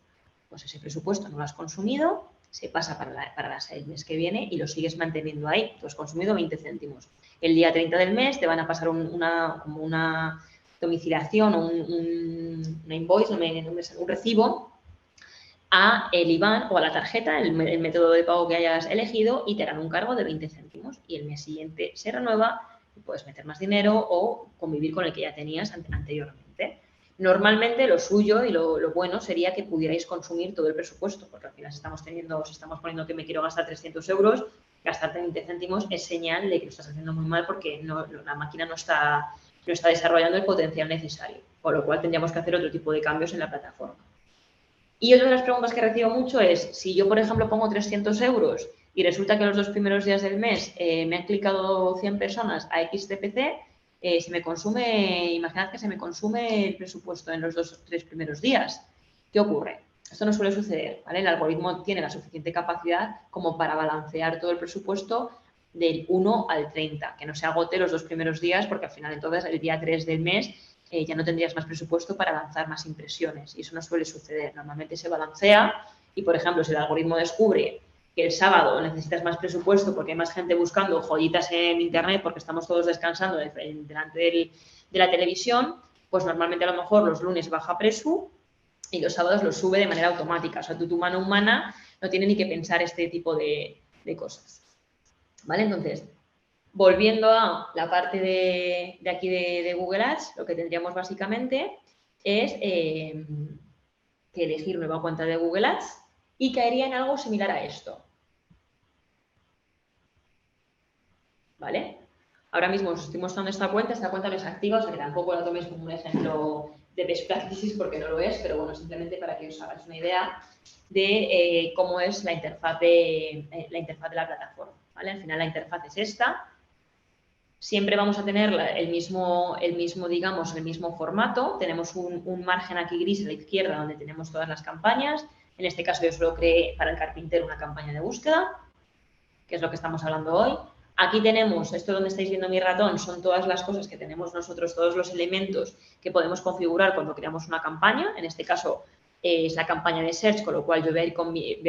Pues ese presupuesto no lo has consumido, se pasa para el mes que viene y lo sigues manteniendo ahí. Tú has consumido 20 céntimos. El día 30 del mes te van a pasar como una domiciliación o una invoice, un recibo a el IBAN o a la tarjeta, el método de pago que hayas elegido y te harán un cargo de 20 céntimos y el mes siguiente se renueva y puedes meter más dinero o convivir con el que ya tenías anteriormente. Normalmente lo suyo y lo bueno sería que pudierais consumir todo el presupuesto, porque al final si estamos poniendo que me quiero gastar 300 euros, gastarte 20 céntimos es señal de que lo estás haciendo muy mal porque la máquina no está desarrollando el potencial necesario, con lo cual tendríamos que hacer otro tipo de cambios en la plataforma. Y otra de las preguntas que recibo mucho es, si yo, por ejemplo, pongo 300 euros y resulta que los 2 primeros días del mes me han clicado 100 personas a XTPC, se me consume, imaginad que se me consume el presupuesto en los 2 o 3 primeros días. ¿Qué ocurre? Esto no suele suceder, ¿vale? El algoritmo tiene la suficiente capacidad como para balancear todo el presupuesto del 1 al 30, que no se agote los 2 primeros días, porque al final entonces el día 3 del mes ya no tendrías más presupuesto para lanzar más impresiones y eso no suele suceder. Normalmente se balancea y, por ejemplo, si el algoritmo descubre que el sábado necesitas más presupuesto porque hay más gente buscando joyitas en internet porque estamos todos descansando delante de la televisión, pues normalmente a lo mejor los lunes baja presu y los sábados los sube de manera automática. O sea, tu mano humana no tiene ni que pensar este tipo de cosas. ¿Vale? Entonces, volviendo a la parte de aquí de Google Ads, lo que tendríamos básicamente es que elegir nueva cuenta de Google Ads y caería en algo similar a esto. ¿Vale? Ahora mismo os estoy mostrando esta cuenta no es activa, o sea que tampoco la toméis como un ejemplo de best practices porque no lo es, pero bueno, simplemente para que os hagáis una idea de cómo es la interfaz de la plataforma. ¿Vale? Al final la interfaz es esta. Siempre vamos a tener el mismo, digamos, el mismo formato. Tenemos un margen aquí gris a la izquierda donde tenemos todas las campañas. En este caso yo solo creé para el carpintero una campaña de búsqueda, que es lo que estamos hablando hoy. Aquí tenemos, esto donde estáis viendo mi ratón, son todas las cosas que tenemos nosotros, todos los elementos que podemos configurar cuando creamos una campaña. En este caso es la campaña de search, con lo cual yo voy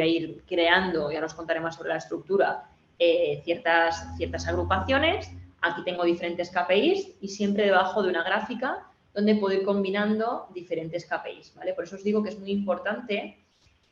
a ir creando, ya os contaré más sobre la estructura, ciertas agrupaciones. Aquí tengo diferentes KPIs y siempre debajo de una gráfica donde puedo ir combinando diferentes KPIs, ¿vale? Por eso os digo que es muy importante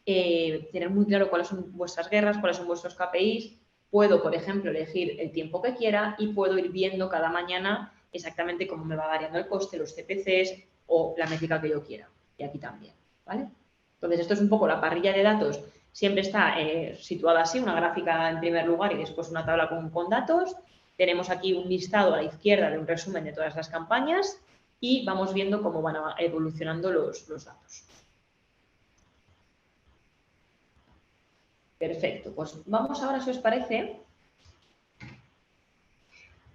tener muy claro cuáles son vuestras guerras, cuáles son vuestros KPIs. Puedo, por ejemplo, elegir el tiempo que quiera y puedo ir viendo cada mañana exactamente cómo me va variando el coste, los CPCs o la métrica que yo quiera. Y aquí también, ¿vale? Entonces, esto es un poco la parrilla de datos. Siempre está situada así, una gráfica en primer lugar y después una tabla con datos. Tenemos aquí un listado a la izquierda de un resumen de todas las campañas y vamos viendo cómo van evolucionando los datos. Perfecto, pues vamos ahora, si os parece,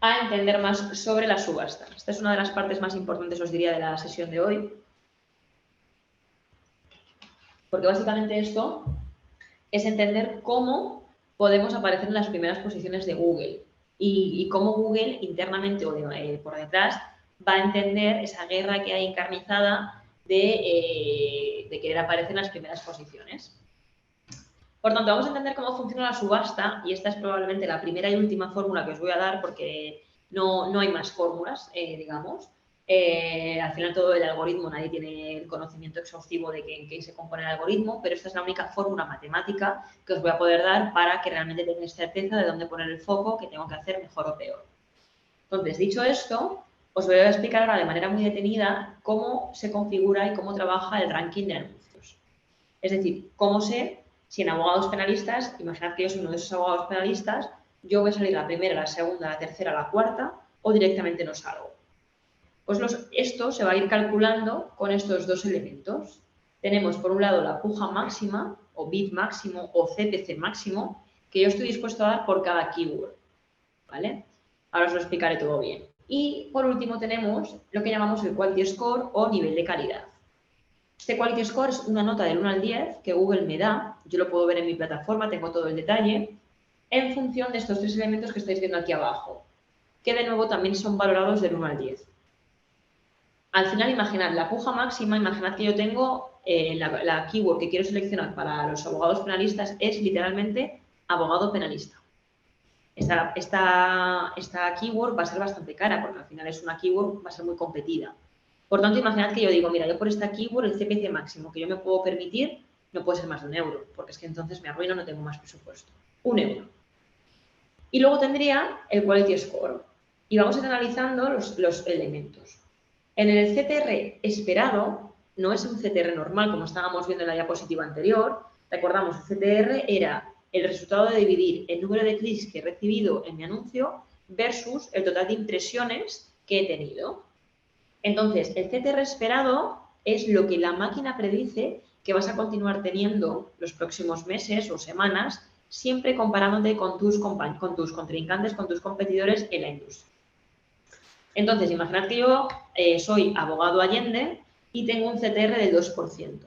a entender más sobre la subasta. Esta es una de las partes más importantes, os diría, de la sesión de hoy. Porque básicamente esto es entender cómo podemos aparecer en las primeras posiciones de Google y cómo Google internamente o por detrás va a entender esa guerra que hay encarnizada de querer aparecer en las primeras posiciones. Por tanto, vamos a entender cómo funciona la subasta y esta es probablemente la primera y última fórmula que os voy a dar porque no hay más fórmulas, digamos. Al final todo el algoritmo, nadie tiene el conocimiento exhaustivo de en qué se compone el algoritmo, pero esta es la única fórmula matemática que os voy a poder dar para que realmente tengáis certeza de dónde poner el foco, qué tengo que hacer mejor o peor. Entonces, dicho esto, os voy a explicar ahora de manera muy detenida cómo se configura y cómo trabaja el ranking de anuncios. Es decir, cómo sé si en abogados penalistas, imaginad que yo soy uno de esos abogados penalistas, yo voy a salir la primera, la segunda, la tercera, la cuarta o directamente no salgo. Pues esto se va a ir calculando con estos dos elementos. Tenemos por un lado la puja máxima o bid máximo o CPC máximo que yo estoy dispuesto a dar por cada keyword. ¿Vale? Ahora os lo explicaré todo bien. Y por último tenemos lo que llamamos el quality score o nivel de calidad. Este quality score es una nota del 1 al 10 que Google me da, yo lo puedo ver en mi plataforma, tengo todo el detalle, en función de estos tres elementos que estáis viendo aquí abajo, que de nuevo también son valorados del 1 al 10. Al final, imaginad, la puja máxima, imaginad que yo tengo la keyword que quiero seleccionar para los abogados penalistas es literalmente abogado penalista. Esta keyword va a ser bastante cara porque al final es una keyword, va a ser muy competida. Por tanto, imaginad que yo digo, mira, yo por esta keyword el CPC máximo que yo me puedo permitir no puede ser más de 1 euro, porque es que entonces me arruino, no tengo más presupuesto. 1 euro. Y luego tendría el quality score. Y vamos a ir analizando los elementos. En el CTR esperado, no es un CTR normal como estábamos viendo en la diapositiva anterior. Recordamos, el CTR era el resultado de dividir el número de clics que he recibido en mi anuncio versus el total de impresiones que he tenido. Entonces, el CTR esperado es lo que la máquina predice que que vas a continuar teniendo los próximos meses o semanas, siempre comparándote con tus contrincantes, con tus competidores en la industria. Entonces, imaginad que yo soy abogado Allende y tengo un CTR del 2%.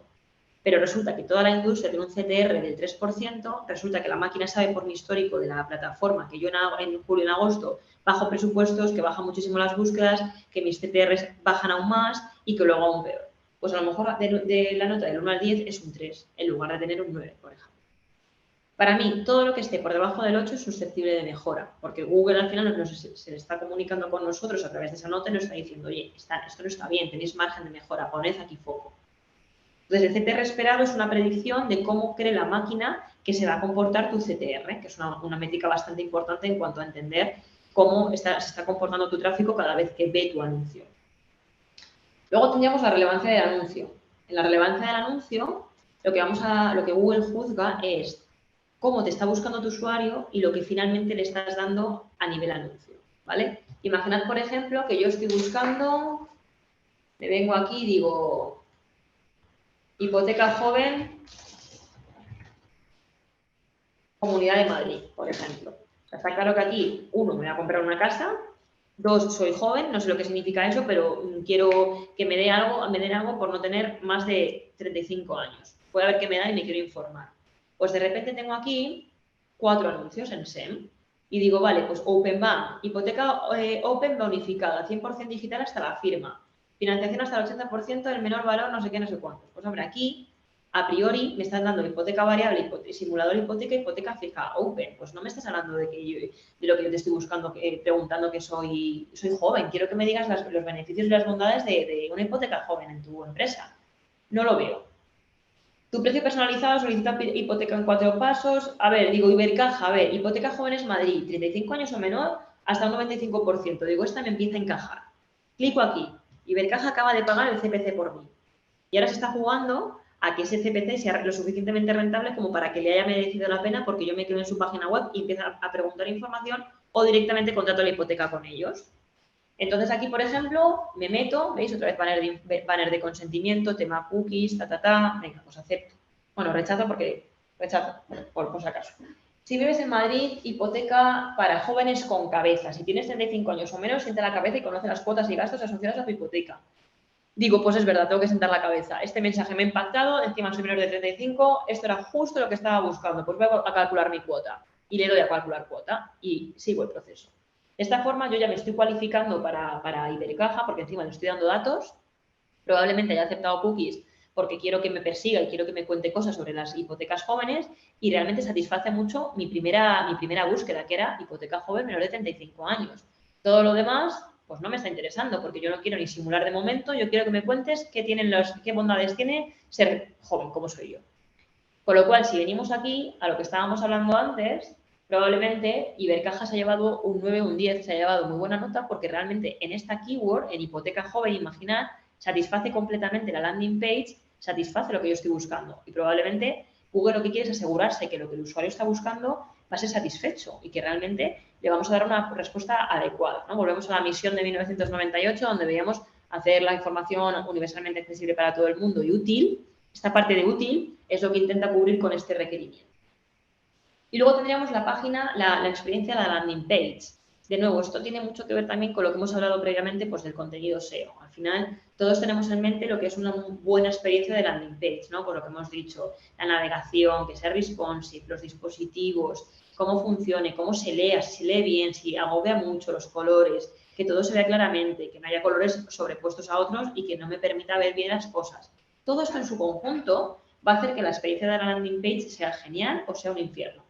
Pero resulta que toda la industria tiene un CTR del 3%, resulta que la máquina sabe por mi histórico de la plataforma que yo en julio y en agosto bajo presupuestos, que bajan muchísimo las búsquedas, que mis CTRs bajan aún más y que luego aún peor. Pues a lo mejor de la nota del 1 al 10 es un 3, en lugar de tener un 9, por ejemplo. Para mí, todo lo que esté por debajo del 8 es susceptible de mejora, porque Google al final se está comunicando con nosotros a través de esa nota y nos está diciendo, oye, esto no está bien, tenéis margen de mejora, poned aquí foco. Entonces, el CTR esperado es una predicción de cómo cree la máquina que se va a comportar tu CTR, que es una métrica bastante importante en cuanto a entender cómo se está comportando tu tráfico cada vez que ve tu anuncio. Luego tendríamos la relevancia del anuncio. En la relevancia del anuncio, lo que Google juzga es cómo te está buscando tu usuario y lo que finalmente le estás dando a nivel anuncio, ¿vale? Imaginad, por ejemplo, que yo estoy buscando, me vengo aquí y digo, hipoteca joven, Comunidad de Madrid, por ejemplo. O sea, está claro que aquí, 1, me voy a comprar una casa, 2, soy joven, no sé lo que significa eso, pero quiero que me den algo por no tener más de 35 años. Voy a ver qué me da y me quiero informar. Pues de repente tengo aquí 4 anuncios en SEM y digo, vale, pues Open Bank, hipoteca Open bonificada, 100% digital hasta la firma, financiación hasta el 80%, el menor valor, no sé qué, no sé cuántos. Pues hombre, aquí a priori me están dando hipoteca variable, simulador hipoteca fija, Open. Pues no me estás hablando de lo que yo te estoy buscando, preguntando que soy joven. Quiero que me digas los beneficios y las bondades de una hipoteca joven en tu empresa. No lo veo. Tu precio personalizado, solicita hipoteca en 4 pasos. A ver, digo, Ibercaja, a ver, hipoteca jóvenes Madrid, 35 años o menor, hasta un 95%. Digo, esta me empieza a encajar. Clico aquí. Ibercaja acaba de pagar el CPC por mí. Y ahora se está jugando a que ese CPC sea lo suficientemente rentable como para que le haya merecido la pena porque yo me quedo en su página web y empiezo a preguntar información o directamente contrato la hipoteca con ellos. Entonces aquí, por ejemplo, me meto, ¿veis? Otra vez banner de consentimiento, tema cookies, venga, pues acepto. Bueno, rechazo, por si acaso. Si vives en Madrid, hipoteca para jóvenes con cabeza. Si tienes 35 años o menos, sienta la cabeza y conoce las cuotas y gastos asociados a tu hipoteca. Digo, pues es verdad, tengo que sentar la cabeza. Este mensaje me ha impactado, encima soy menor de 35, esto era justo lo que estaba buscando. Pues voy a calcular mi cuota y le doy a calcular cuota y sigo el proceso. De esta forma yo ya me estoy cualificando para Ibercaja porque encima le estoy dando datos. Probablemente haya aceptado cookies porque quiero que me persiga y quiero que me cuente cosas sobre las hipotecas jóvenes y realmente satisface mucho mi primera búsqueda, que era hipoteca joven menor de 35 años. Todo lo demás pues no me está interesando porque yo no quiero ni simular de momento, yo quiero que me cuentes qué bondades tiene ser joven como soy yo. Con lo cual, si venimos aquí a lo que estábamos hablando antes, probablemente Ibercaja se ha llevado un 9 o un 10, se ha llevado muy buena nota porque realmente en esta keyword, en hipoteca joven, imaginad, satisface completamente la landing page, satisface lo que yo estoy buscando y probablemente Google lo que quiere es asegurarse que lo que el usuario está buscando va a ser satisfecho y que realmente le vamos a dar una respuesta adecuada, ¿no? Volvemos a la misión de 1998 donde veíamos hacer la información universalmente accesible para todo el mundo y útil. Esta parte de útil es lo que intenta cubrir con este requerimiento. Y luego tendríamos la página, la experiencia de la landing page. De nuevo, esto tiene mucho que ver también con lo que hemos hablado previamente pues, del contenido SEO. Al final, todos tenemos en mente lo que es una buena experiencia de landing page, ¿no? Por lo que hemos dicho, la navegación, que sea responsive, los dispositivos, cómo funcione, cómo se lea, si se lee bien, si agobia mucho los colores, que todo se vea claramente, que no haya colores sobrepuestos a otros y que no me permita ver bien las cosas. Todo esto en su conjunto va a hacer que la experiencia de la landing page sea genial o sea un infierno.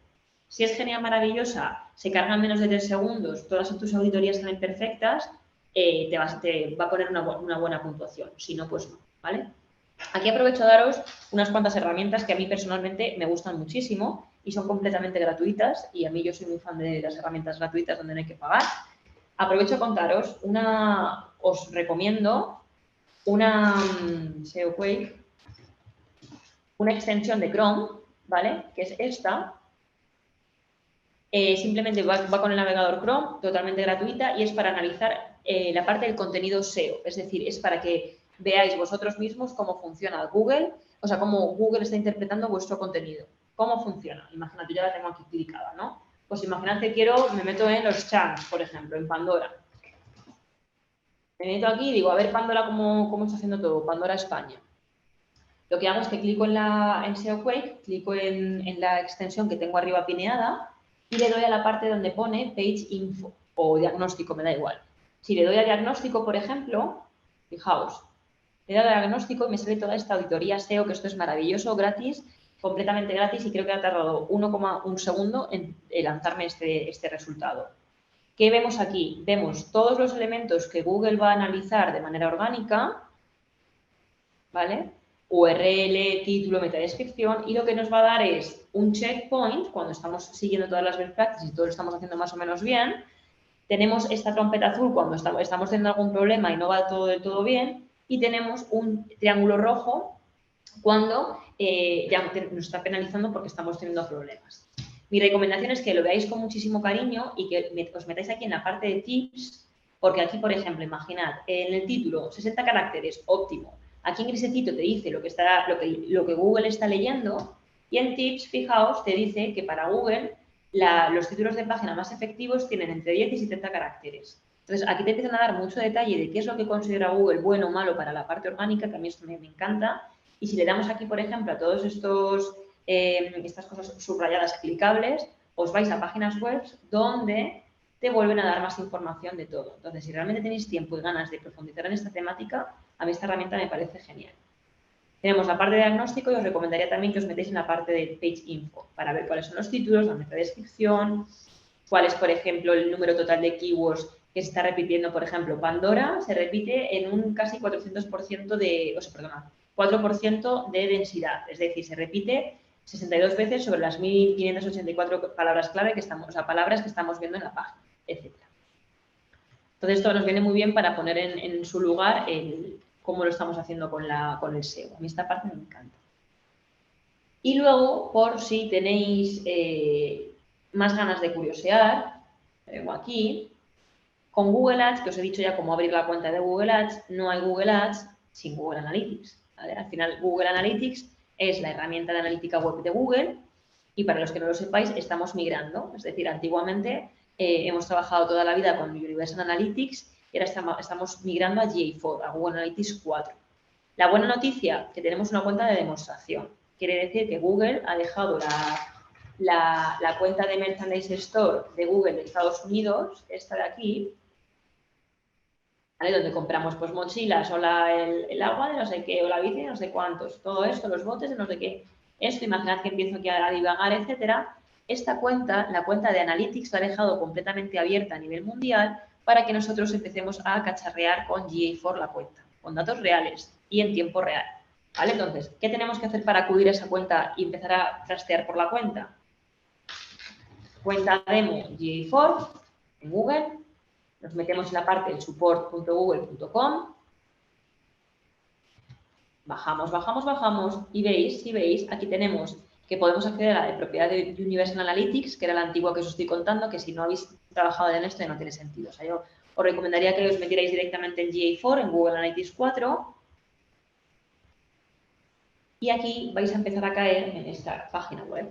Si es genial, maravillosa, se cargan menos de 3 segundos, todas tus auditorías salen perfectas, te va a poner una buena puntuación. Si no, pues no, ¿vale? Aquí aprovecho a daros unas cuantas herramientas que a mí personalmente me gustan muchísimo y son completamente gratuitas y a mí yo soy muy fan de las herramientas gratuitas donde no hay que pagar. Aprovecho a contaros os recomiendo una extensión de Chrome, ¿vale? Que es esta. Simplemente va con el navegador Chrome, totalmente gratuita, y es para analizar la parte del contenido SEO. Es decir, es para que veáis vosotros mismos cómo funciona Google o sea, cómo Google está interpretando vuestro contenido. ¿Cómo funciona? Imagínate, yo la tengo aquí clicada, ¿no? Pues imaginad que me meto en los chats, por ejemplo, en Pandora. Me meto aquí y digo, a ver Pandora cómo está haciendo todo, Pandora España. Lo que hago es que clico en SEO Quake, clico en la extensión que tengo arriba pineada y le doy a la parte donde pone Page Info o diagnóstico, me da igual. Si le doy a diagnóstico, por ejemplo, fijaos, le doy a diagnóstico y me sale toda esta auditoría SEO, que esto es maravilloso, gratis, completamente gratis y creo que ha tardado 1,1 segundo en lanzarme este resultado. ¿Qué vemos aquí? Vemos todos los elementos que Google va a analizar de manera orgánica, ¿vale? URL, título, metadescripción, y lo que nos va a dar es un checkpoint cuando estamos siguiendo todas las best practices y todo lo estamos haciendo más o menos bien. Tenemos esta trompeta azul cuando estamos teniendo algún problema y no va todo del todo bien, y tenemos un triángulo rojo cuando ya nos está penalizando porque estamos teniendo problemas. Mi recomendación es que lo veáis con muchísimo cariño y que os metáis aquí en la parte de tips, porque aquí, por ejemplo, imaginad, en el título, 60 caracteres, óptimo. Aquí en grisecito te dice lo que Google está leyendo y en tips, fijaos, te dice que para Google los títulos de página más efectivos tienen entre 10 y 70 caracteres. Entonces, aquí te empiezan a dar mucho detalle de qué es lo que considera Google bueno o malo para la parte orgánica, que a mí esto me encanta. Y si le damos aquí, por ejemplo, a todos estas cosas subrayadas clicables, os vais a páginas web donde te vuelven a dar más información de todo. Entonces, si realmente tenéis tiempo y ganas de profundizar en esta temática, a mí esta herramienta me parece genial. Tenemos la parte de diagnóstico y os recomendaría también que os metéis en la parte de Page Info para ver cuáles son los títulos, la metadescripción, cuál es, por ejemplo, el número total de keywords que se está repitiendo. Por ejemplo, Pandora se repite en un casi 400% de, 4% de densidad, es decir, se repite 62 veces sobre las 1584 palabras clave palabras que estamos viendo en la página, etc. Entonces, esto nos viene muy bien para poner en su lugar cómo lo estamos haciendo con el SEO. A mí esta parte me encanta. Y luego, por si tenéis más ganas de curiosear, tengo aquí, con Google Ads, que os he dicho ya cómo abrir la cuenta de Google Ads, no hay Google Ads sin Google Analytics, ¿vale? Al final, Google Analytics es la herramienta de analítica web de Google y para los que no lo sepáis, estamos migrando. Es decir, antiguamente hemos trabajado toda la vida con Universal Analytics y ahora estamos migrando a GA4, a Google Analytics 4. La buena noticia, que tenemos una cuenta de demostración. Quiere decir que Google ha dejado la cuenta de Merchandise Store de Google de Estados Unidos, esta de aquí, ¿vale? Donde compramos pues mochilas o el agua de no sé qué, o la bici de no sé cuántos, todo esto, los botes de no sé qué. Esto, imaginad que empiezo aquí a divagar, etcétera. Esta cuenta, la cuenta de Analytics, la ha dejado completamente abierta a nivel mundial para que nosotros empecemos a cacharrear con GA4 la cuenta, con datos reales y en tiempo real. ¿Vale? Entonces, ¿qué tenemos que hacer para acudir a esa cuenta y empezar a trastear por la cuenta? Cuenta demo GA4 en Google. Nos metemos en la parte del support.google.com, bajamos y veis, aquí tenemos que podemos acceder a la de propiedad de Universal Analytics, que era la antigua que os estoy contando, que si no habéis trabajado en esto no tiene sentido. O sea, yo os recomendaría que os metierais directamente en GA4, en Google Analytics 4, y aquí vais a empezar a caer en esta página web.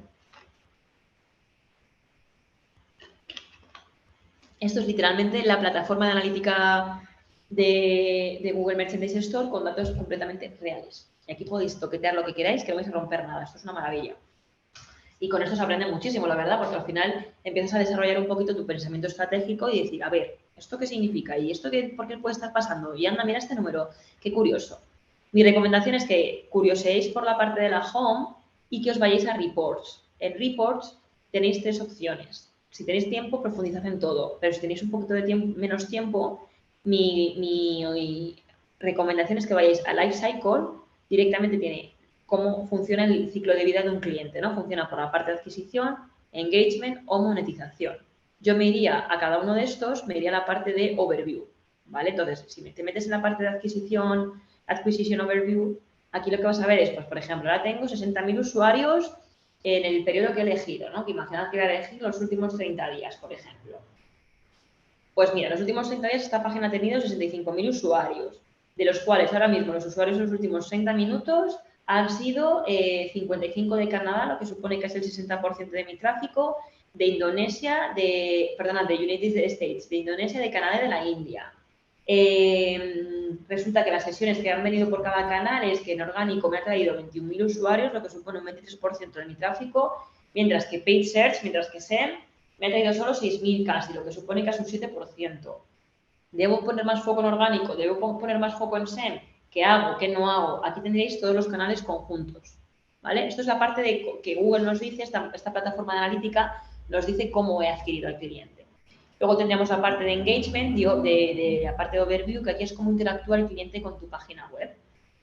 Esto es literalmente la plataforma de analítica de Google Merchandise Store con datos completamente reales. Y aquí podéis toquetear lo que queráis, que no vais a romper nada. Esto es una maravilla. Y con esto se aprende muchísimo, la verdad, porque al final empiezas a desarrollar un poquito tu pensamiento estratégico y decir, a ver, ¿esto qué significa? ¿Y esto por qué puede estar pasando? Y anda, mira este número, qué curioso. Mi recomendación es que curioseéis por la parte de la home y que os vayáis a Reports. En Reports tenéis 3 opciones. Si tenéis tiempo, profundizad en todo, pero si tenéis un poquito de menos tiempo, mi recomendación es que vayáis a Life Cycle, directamente tiene cómo funciona el ciclo de vida de un cliente, ¿no? Funciona por la parte de adquisición, engagement o monetización. Yo me iría a cada uno de estos, me iría a la parte de overview, ¿vale? Entonces, si te metes en la parte de adquisición, acquisition overview, aquí lo que vas a ver es, pues, por ejemplo, ahora tengo 60.000 usuarios en el periodo que he elegido, ¿no? Que imaginad que voy a elegir los últimos 30 días, por ejemplo. Pues mira, los últimos 30 días esta página ha tenido 65.000 usuarios, de los cuales ahora mismo los usuarios en los últimos 30 minutos Han sido 55 de Canadá, lo que supone que es el 60% de mi tráfico, de Indonesia, de United States, de Indonesia, de Canadá y de la India. Resulta que las sesiones que han venido por cada canal es que en orgánico me ha traído 21.000 usuarios, lo que supone un 23% de mi tráfico, mientras que Paid Search, mientras que SEM, me ha traído solo 6.000 casi, lo que supone casi un 7%. ¿Debo poner más foco en orgánico? ¿Debo poner más foco en SEM? ¿Qué hago? ¿Qué no hago? Aquí tendréis todos los canales conjuntos, ¿vale? Esto es la parte de que Google nos dice, esta plataforma de analítica nos dice cómo he adquirido al cliente. Luego tendríamos la parte de engagement, de la parte de overview, que aquí es cómo interactúa el cliente con tu página web.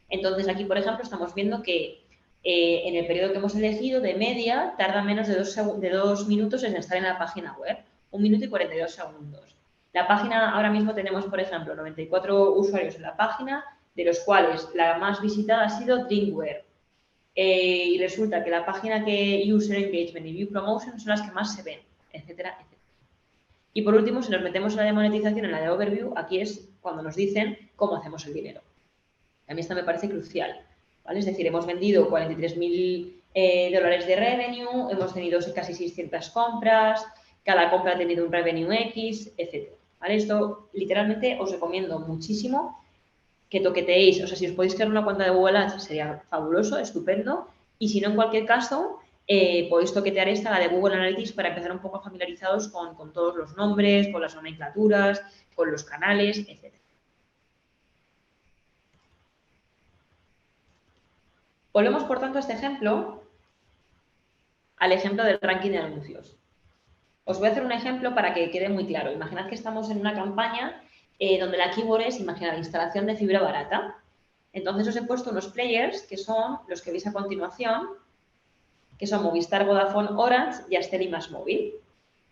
Entonces, aquí, por ejemplo, estamos viendo que en el periodo que hemos elegido, de media, tarda menos de 2 minutos en estar en la página web. 1 minuto y 42 segundos. La página, ahora mismo tenemos, por ejemplo, 94 usuarios en la página, de los cuales la más visitada ha sido Drinkware. Y resulta que la página que User Engagement y View Promotion son las que más se ven, etcétera, etcétera. Y por último, si nos metemos en la de monetización, en la de Overview, aquí es cuando nos dicen cómo hacemos el dinero. A mí esta me parece crucial, ¿vale? Es decir, hemos vendido 43.000 dólares de revenue, hemos tenido casi 600 compras, cada compra ha tenido un revenue X, etcétera, ¿vale? Esto, literalmente, os recomiendo muchísimo que toqueteéis. O sea, si os podéis crear una cuenta de Google Ads, sería fabuloso, estupendo. Y si no, en cualquier caso, podéis toquetear esta, la de Google Analytics, para empezar un poco familiarizados con todos los nombres, con las nomenclaturas, con los canales, etc. Volvemos, por tanto, a este ejemplo, al ejemplo del ranking de anuncios. Os voy a hacer un ejemplo para que quede muy claro. Imaginad que estamos en una campaña donde la keyword es, imaginad, instalación de fibra barata. Entonces os he puesto unos players que son los que veis a continuación, que son Movistar, Vodafone, Orange y Yastel y MásMóvil.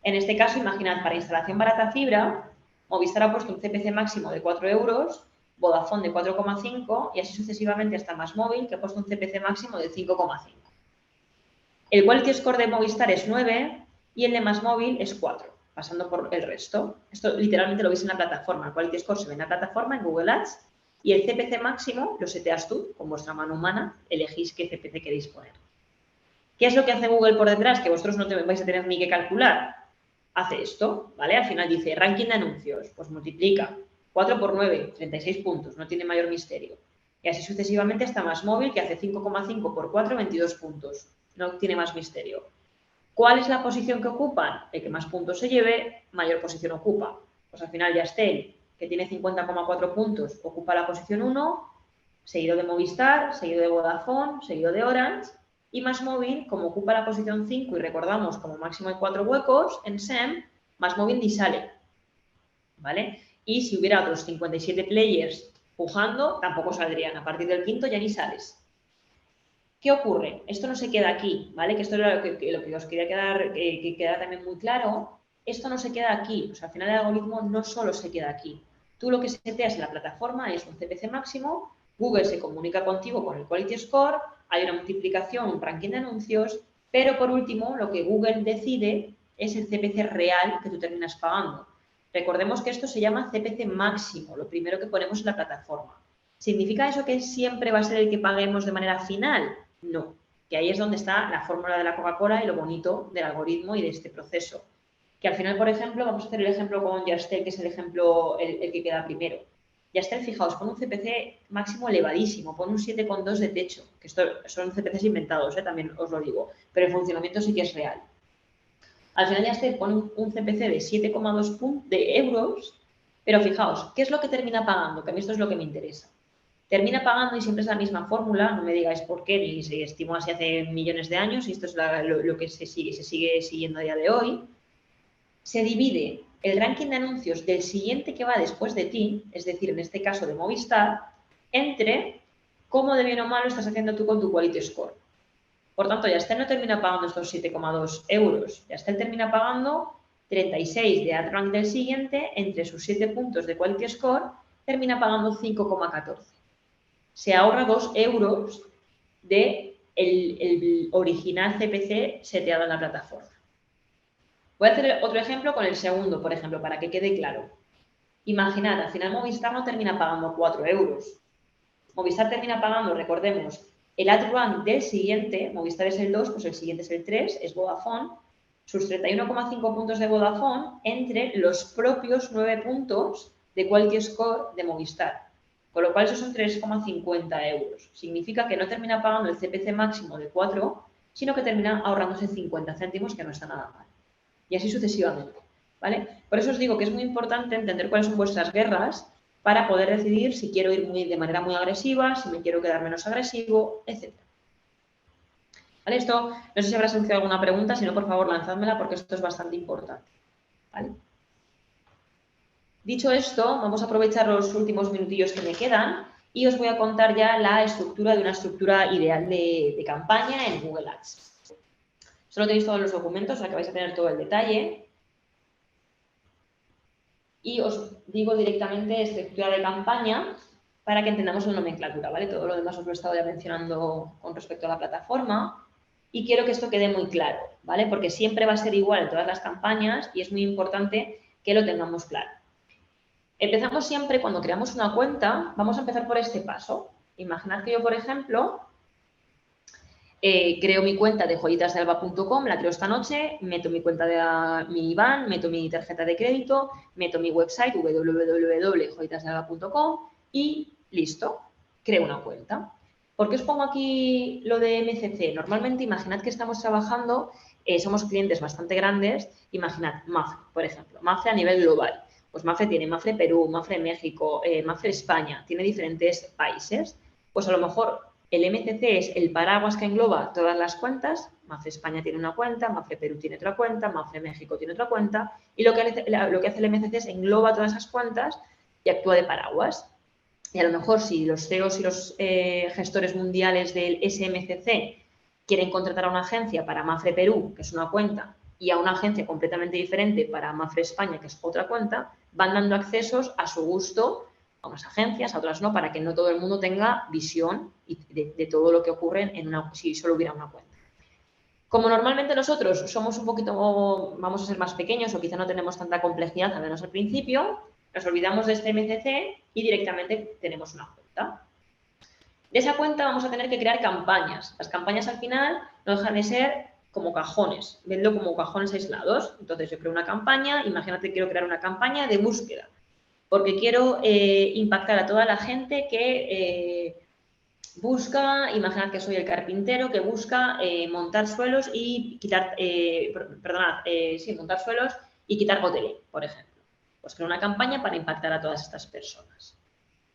En este caso, imaginad, para instalación barata fibra, Movistar ha puesto un CPC máximo de 4 euros, Vodafone de 4,5 y así sucesivamente hasta MásMóvil, que ha puesto un CPC máximo de 5,5. El quality score de Movistar es 9 y el de MásMóvil es 4, pasando por el resto. Esto literalmente lo veis en la plataforma. El quality score se ve en la plataforma, en Google Ads, y el CPC máximo lo seteas tú, con vuestra mano humana, elegís qué CPC queréis poner. ¿Qué es lo que hace Google por detrás? Que vosotros no vais a tener ni que calcular. Hace esto, ¿vale? Al final dice ranking de anuncios, pues multiplica 4 por 9, 36 puntos, no tiene mayor misterio. Y así sucesivamente hasta MásMóvil, que hace 5,5 por 4, 22 puntos, no tiene más misterio. ¿Cuál es la posición que ocupan? El que más puntos se lleve, mayor posición ocupa. Pues al final Yastel, que tiene 50,4 puntos, ocupa la posición 1, seguido de Movistar, seguido de Vodafone, seguido de Orange, y MásMóvil, como ocupa la posición 5 y recordamos como máximo hay 4 huecos en SEM, MásMóvil ni sale, ¿vale? Y si hubiera otros 57 players pujando, tampoco saldrían. A partir del quinto ya ni sales. ¿Qué ocurre? Esto no se queda aquí, ¿vale? Que esto era lo que os quería que quedara también muy claro. Esto no se queda aquí. O sea, al final el algoritmo no solo se queda aquí. Tú lo que seteas en la plataforma es un CPC máximo, Google se comunica contigo con el Quality Score, hay una multiplicación, un ranking de anuncios, pero por último lo que Google decide es el CPC real que tú terminas pagando. Recordemos que esto se llama CPC máximo, lo primero que ponemos en la plataforma. ¿Significa eso que siempre va a ser el que paguemos de manera final? No, que ahí es donde está la fórmula de la Coca-Cola y lo bonito del algoritmo y de este proceso. Que al final, por ejemplo, vamos a hacer el ejemplo con Yastel, que es el ejemplo, el que queda primero. Yastel, fijaos, pone un CPC máximo elevadísimo, pone un 7,2 de techo, que esto son CPCs inventados, también os lo digo, pero el funcionamiento sí que es real. Al final Yastel pone un CPC de 7,2 euros, pero fijaos, ¿qué es lo que termina pagando? Que a mí esto es lo que me interesa. Termina pagando, y siempre es la misma fórmula, no me digáis por qué, ni se estimó así hace millones de años, y esto es lo que se sigue siguiendo a día de hoy. Se divide el ranking de anuncios del siguiente que va después de ti, es decir, en este caso de Movistar, entre cómo de bien o mal lo estás haciendo tú con tu Quality Score. Por tanto, Yastel no termina pagando estos 7,2 euros. Yastel termina pagando 36 de ad rank del siguiente, entre sus 7 puntos de Quality Score, termina pagando 5,14. Se ahorra 2 euros de el original CPC seteado en la plataforma. Voy a hacer otro ejemplo con el segundo, por ejemplo, para que quede claro. Imaginad, al final Movistar no termina pagando 4 euros. Movistar termina pagando, recordemos, el ad rank del siguiente, Movistar es el 2, pues el siguiente es el 3, es Vodafone, sus 31,5 puntos de Vodafone entre los propios 9 puntos de Quality Score de Movistar. Con lo cual, esos son 3,50 euros. Significa que no termina pagando el CPC máximo de 4, sino que termina ahorrándose 50 céntimos, que no está nada mal. Y así sucesivamente, ¿vale? Por eso os digo que es muy importante entender cuáles son vuestras guerras para poder decidir si quiero ir de manera muy agresiva, si me quiero quedar menos agresivo, etc. ¿Vale? Esto, no sé si habrá surgido alguna pregunta, si no, por favor, lanzádmela porque esto es bastante importante. ¿Vale? Dicho esto, vamos a aprovechar los últimos minutillos que me quedan y os voy a contar ya la estructura de una estructura ideal de campaña en Google Ads. Solo tenéis todos los documentos, o sea que vais a tener todo el detalle. Y os digo directamente estructura de campaña para que entendamos la nomenclatura, ¿vale? Todo lo demás os lo he estado ya mencionando con respecto a la plataforma y quiero que esto quede muy claro, ¿vale? Porque siempre va a ser igual en todas las campañas y es muy importante que lo tengamos claro. Empezamos siempre, cuando creamos una cuenta, vamos a empezar por este paso. Imaginad que yo, por ejemplo, creo mi cuenta de joyitasdealba.com, la creo esta noche, meto mi cuenta de mi IBAN, meto mi tarjeta de crédito, meto mi website www.joyitasdealba.com y listo, creo una cuenta. ¿Por qué os pongo aquí lo de MCC? Normalmente, imaginad que estamos trabajando, somos clientes bastante grandes, imaginad Mafre, por ejemplo, Mafre a nivel global. Pues Mafre tiene Mafre Perú, Mafre México, Mafre España, tiene diferentes países. Pues a lo mejor el MCC es el paraguas que engloba todas las cuentas. Mafre España tiene una cuenta, Mafre Perú tiene otra cuenta, Mafre México tiene otra cuenta. Y lo que hace el MCC es engloba todas esas cuentas y actúa de paraguas. Y a lo mejor si los CEOs y los gestores mundiales del SMCC quieren contratar a una agencia para Mafre Perú, que es una cuenta, y a una agencia completamente diferente para Mafre España, que es otra cuenta, van dando accesos a su gusto a unas agencias, a otras no, para que no todo el mundo tenga visión de todo lo que ocurre si solo hubiera una cuenta. Como normalmente nosotros somos un poquito, vamos a ser más pequeños o quizá no tenemos tanta complejidad, al menos al principio, nos olvidamos de este MCC y directamente tenemos una cuenta. De esa cuenta vamos a tener que crear campañas. Las campañas al final no dejan de ser como cajones, vedlo como cajones aislados. Entonces yo creo una campaña, imagínate que quiero crear una campaña de búsqueda, porque quiero impactar a toda la gente que busca, imaginad que soy el carpintero que busca montar suelos y quitar, montar suelos y quitar gotelé, por ejemplo. Pues creo una campaña para impactar a todas estas personas.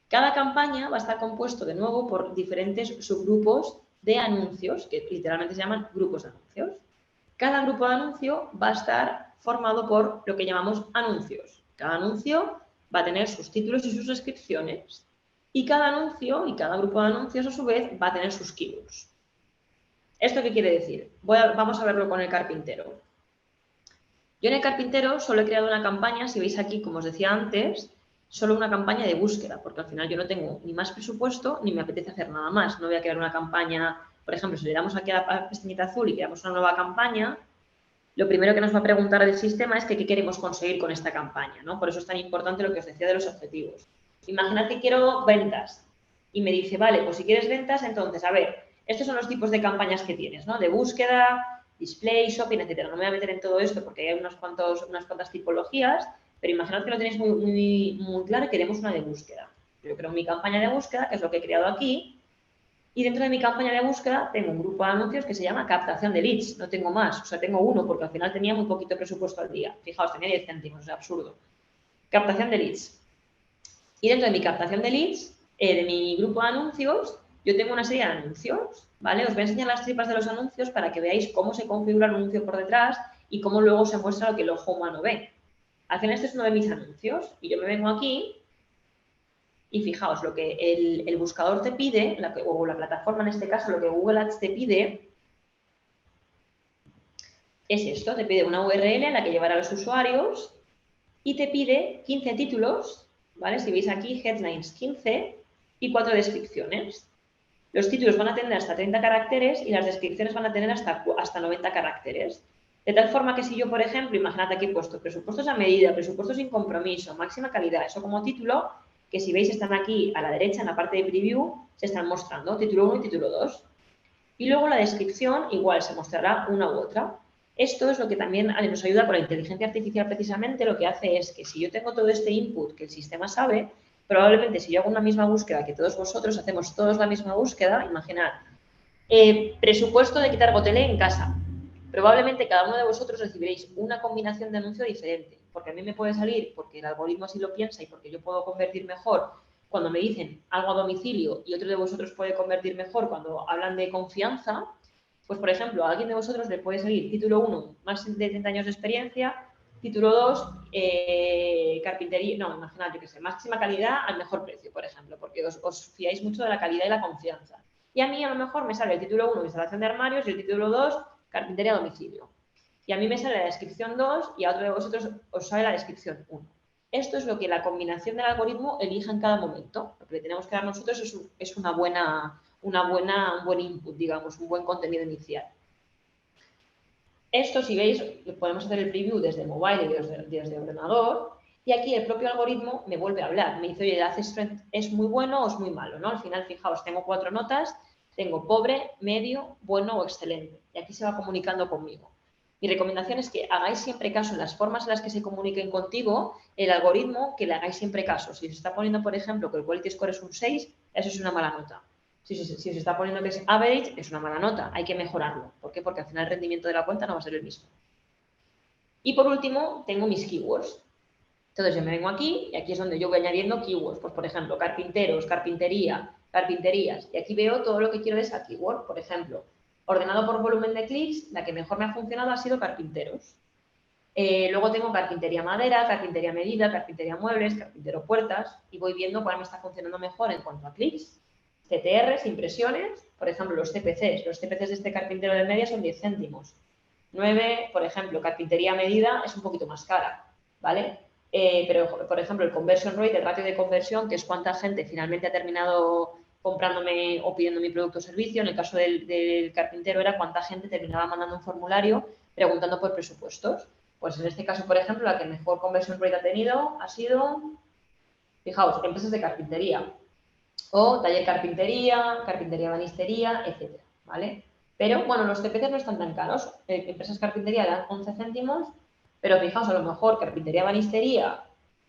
Cada campaña va a estar compuesto de nuevo por diferentes subgrupos de anuncios, que literalmente se llaman grupos de anuncios. Cada grupo de anuncio va a estar formado por lo que llamamos anuncios. Cada anuncio va a tener sus títulos y sus descripciones. Y cada anuncio y cada grupo de anuncios, a su vez, va a tener sus keywords. ¿Esto qué quiere decir? Vamos a verlo con el carpintero. Yo en el carpintero solo he creado una campaña, si veis aquí, como os decía antes, solo una campaña de búsqueda, porque al final yo no tengo ni más presupuesto ni me apetece hacer nada más. No voy a crear una campaña, por ejemplo, si le damos aquí a la pestañita azul y creamos una nueva campaña, lo primero que nos va a preguntar el sistema es que qué queremos conseguir con esta campaña, ¿no? Por eso es tan importante lo que os decía de los objetivos. Imaginad que quiero ventas y me dice, vale, pues si quieres ventas, entonces, a ver, estos son los tipos de campañas que tienes, ¿no? De búsqueda, display, shopping, etcétera. No me voy a meter en todo esto porque hay unas cuantas tipologías, pero imaginad que lo tenéis muy claro y queremos una de búsqueda. Yo creo mi campaña de búsqueda, que es lo que he creado aquí, y dentro de mi campaña de búsqueda tengo un grupo de anuncios que se llama captación de leads. No tengo más, o sea, tengo uno porque al final tenía muy poquito presupuesto al día. Fijaos, tenía 10 céntimos, es absurdo. Captación de leads. Y dentro de mi captación de leads, de mi grupo de anuncios, yo tengo una serie de anuncios, ¿vale? Os voy a enseñar las tripas de los anuncios para que veáis cómo se configura el anuncio por detrás y cómo luego se muestra lo que el ojo humano ve. Al final este es uno de mis anuncios y yo me vengo aquí y fijaos, lo que el buscador te pide, o la plataforma en este caso, lo que Google Ads te pide es esto, te pide una URL a la que llevar a los usuarios y te pide 15 títulos, ¿vale? Si veis aquí, headlines 15 y 4 descripciones. Los títulos van a tener hasta 30 caracteres y las descripciones van a tener hasta 90 caracteres. De tal forma que si yo, por ejemplo, imaginad aquí he puesto presupuestos a medida, presupuestos sin compromiso, máxima calidad, eso como título, que si veis están aquí a la derecha en la parte de preview, se están mostrando título 1 y título 2. Y luego la descripción igual se mostrará una u otra. Esto es lo que también nos ayuda con la inteligencia artificial precisamente, lo que hace es que si yo tengo todo este input que el sistema sabe, probablemente si yo hago una misma búsqueda que todos vosotros, hacemos todos la misma búsqueda, imaginad, presupuesto de quitar gotelé en casa. Probablemente cada uno de vosotros recibiréis una combinación de anuncio diferente, porque a mí me puede salir, porque el algoritmo así lo piensa y porque yo puedo convertir mejor cuando me dicen algo a domicilio y otro de vosotros puede convertir mejor cuando hablan de confianza. Pues, por ejemplo, a alguien de vosotros le puede salir título 1, más de 30 años de experiencia, título 2, carpintería, no, imaginad, yo qué sé, máxima calidad al mejor precio, por ejemplo, porque os fiáis mucho de la calidad y la confianza. Y a mí a lo mejor me sale el título 1, instalación de armarios, y el título 2, carpintería a domicilio. Y a mí me sale la descripción 2 y a otro de vosotros os sale la descripción 1. Esto es lo que la combinación del algoritmo elija en cada momento. Lo que le tenemos que dar nosotros es un buen input, digamos, un buen contenido inicial. Esto, si veis, podemos hacer el preview desde mobile y desde ordenador. Y aquí el propio algoritmo me vuelve a hablar. Me dice, oye, el Access Strength es muy bueno o es muy malo, ¿no? Al final, fijaos, tengo 4 notas. Tengo pobre, medio, bueno o excelente. Y aquí se va comunicando conmigo. Mi recomendación es que hagáis siempre caso en las formas en las que se comuniquen contigo, el algoritmo, que le hagáis siempre caso. Si se está poniendo, por ejemplo, que el Quality Score es un 6, eso es una mala nota. Si se está poniendo que es average, es una mala nota. Hay que mejorarlo. ¿Por qué? Porque al final el rendimiento de la cuenta no va a ser el mismo. Y por último, tengo mis keywords. Entonces yo me vengo aquí y aquí es donde yo voy añadiendo keywords. Pues, por ejemplo, carpinteros, carpintería, carpinterías. Y aquí veo todo lo que quiero de esa keyword. Por ejemplo, ordenado por volumen de clics, la que mejor me ha funcionado ha sido carpinteros. Luego tengo carpintería madera, carpintería medida, carpintería muebles, carpintero puertas y voy viendo cuál me está funcionando mejor en cuanto a clics. CTRs, impresiones, por ejemplo, los CPCs. Los CPCs de este carpintero de media son 10 céntimos. 9, por ejemplo, carpintería medida es un poquito más cara, ¿vale? Pero, por ejemplo, el conversion rate, el ratio de conversión, que es cuánta gente finalmente ha terminado comprándome o pidiendo mi producto o servicio. En el caso del carpintero era cuánta gente terminaba mandando un formulario preguntando por presupuestos. Pues en este caso, por ejemplo, la que mejor conversion rate ha tenido ha sido, fijaos, empresas de carpintería o taller carpintería, carpintería banistería, etcétera, ¿vale? Pero, bueno, los CPCs no están tan caros. Empresas carpintería dan 11 céntimos, pero fijaos, a lo mejor carpintería banistería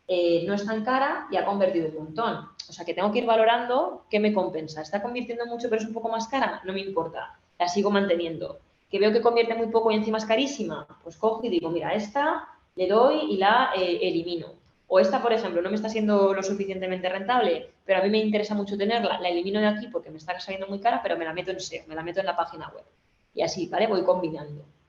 no es tan cara y ha convertido un montón. O sea, que tengo que ir valorando qué me compensa. ¿Está convirtiendo mucho pero es un poco más cara? No me importa, la sigo manteniendo. ¿Que veo que convierte muy poco y encima es carísima? Pues cojo y digo, mira, esta le doy y la elimino. O esta, por ejemplo, no me está siendo lo suficientemente rentable, pero a mí me interesa mucho tenerla, la elimino de aquí porque me está saliendo muy cara, pero me la meto en SEO, me la meto en la página web. Y así, ¿vale? Voy combinando.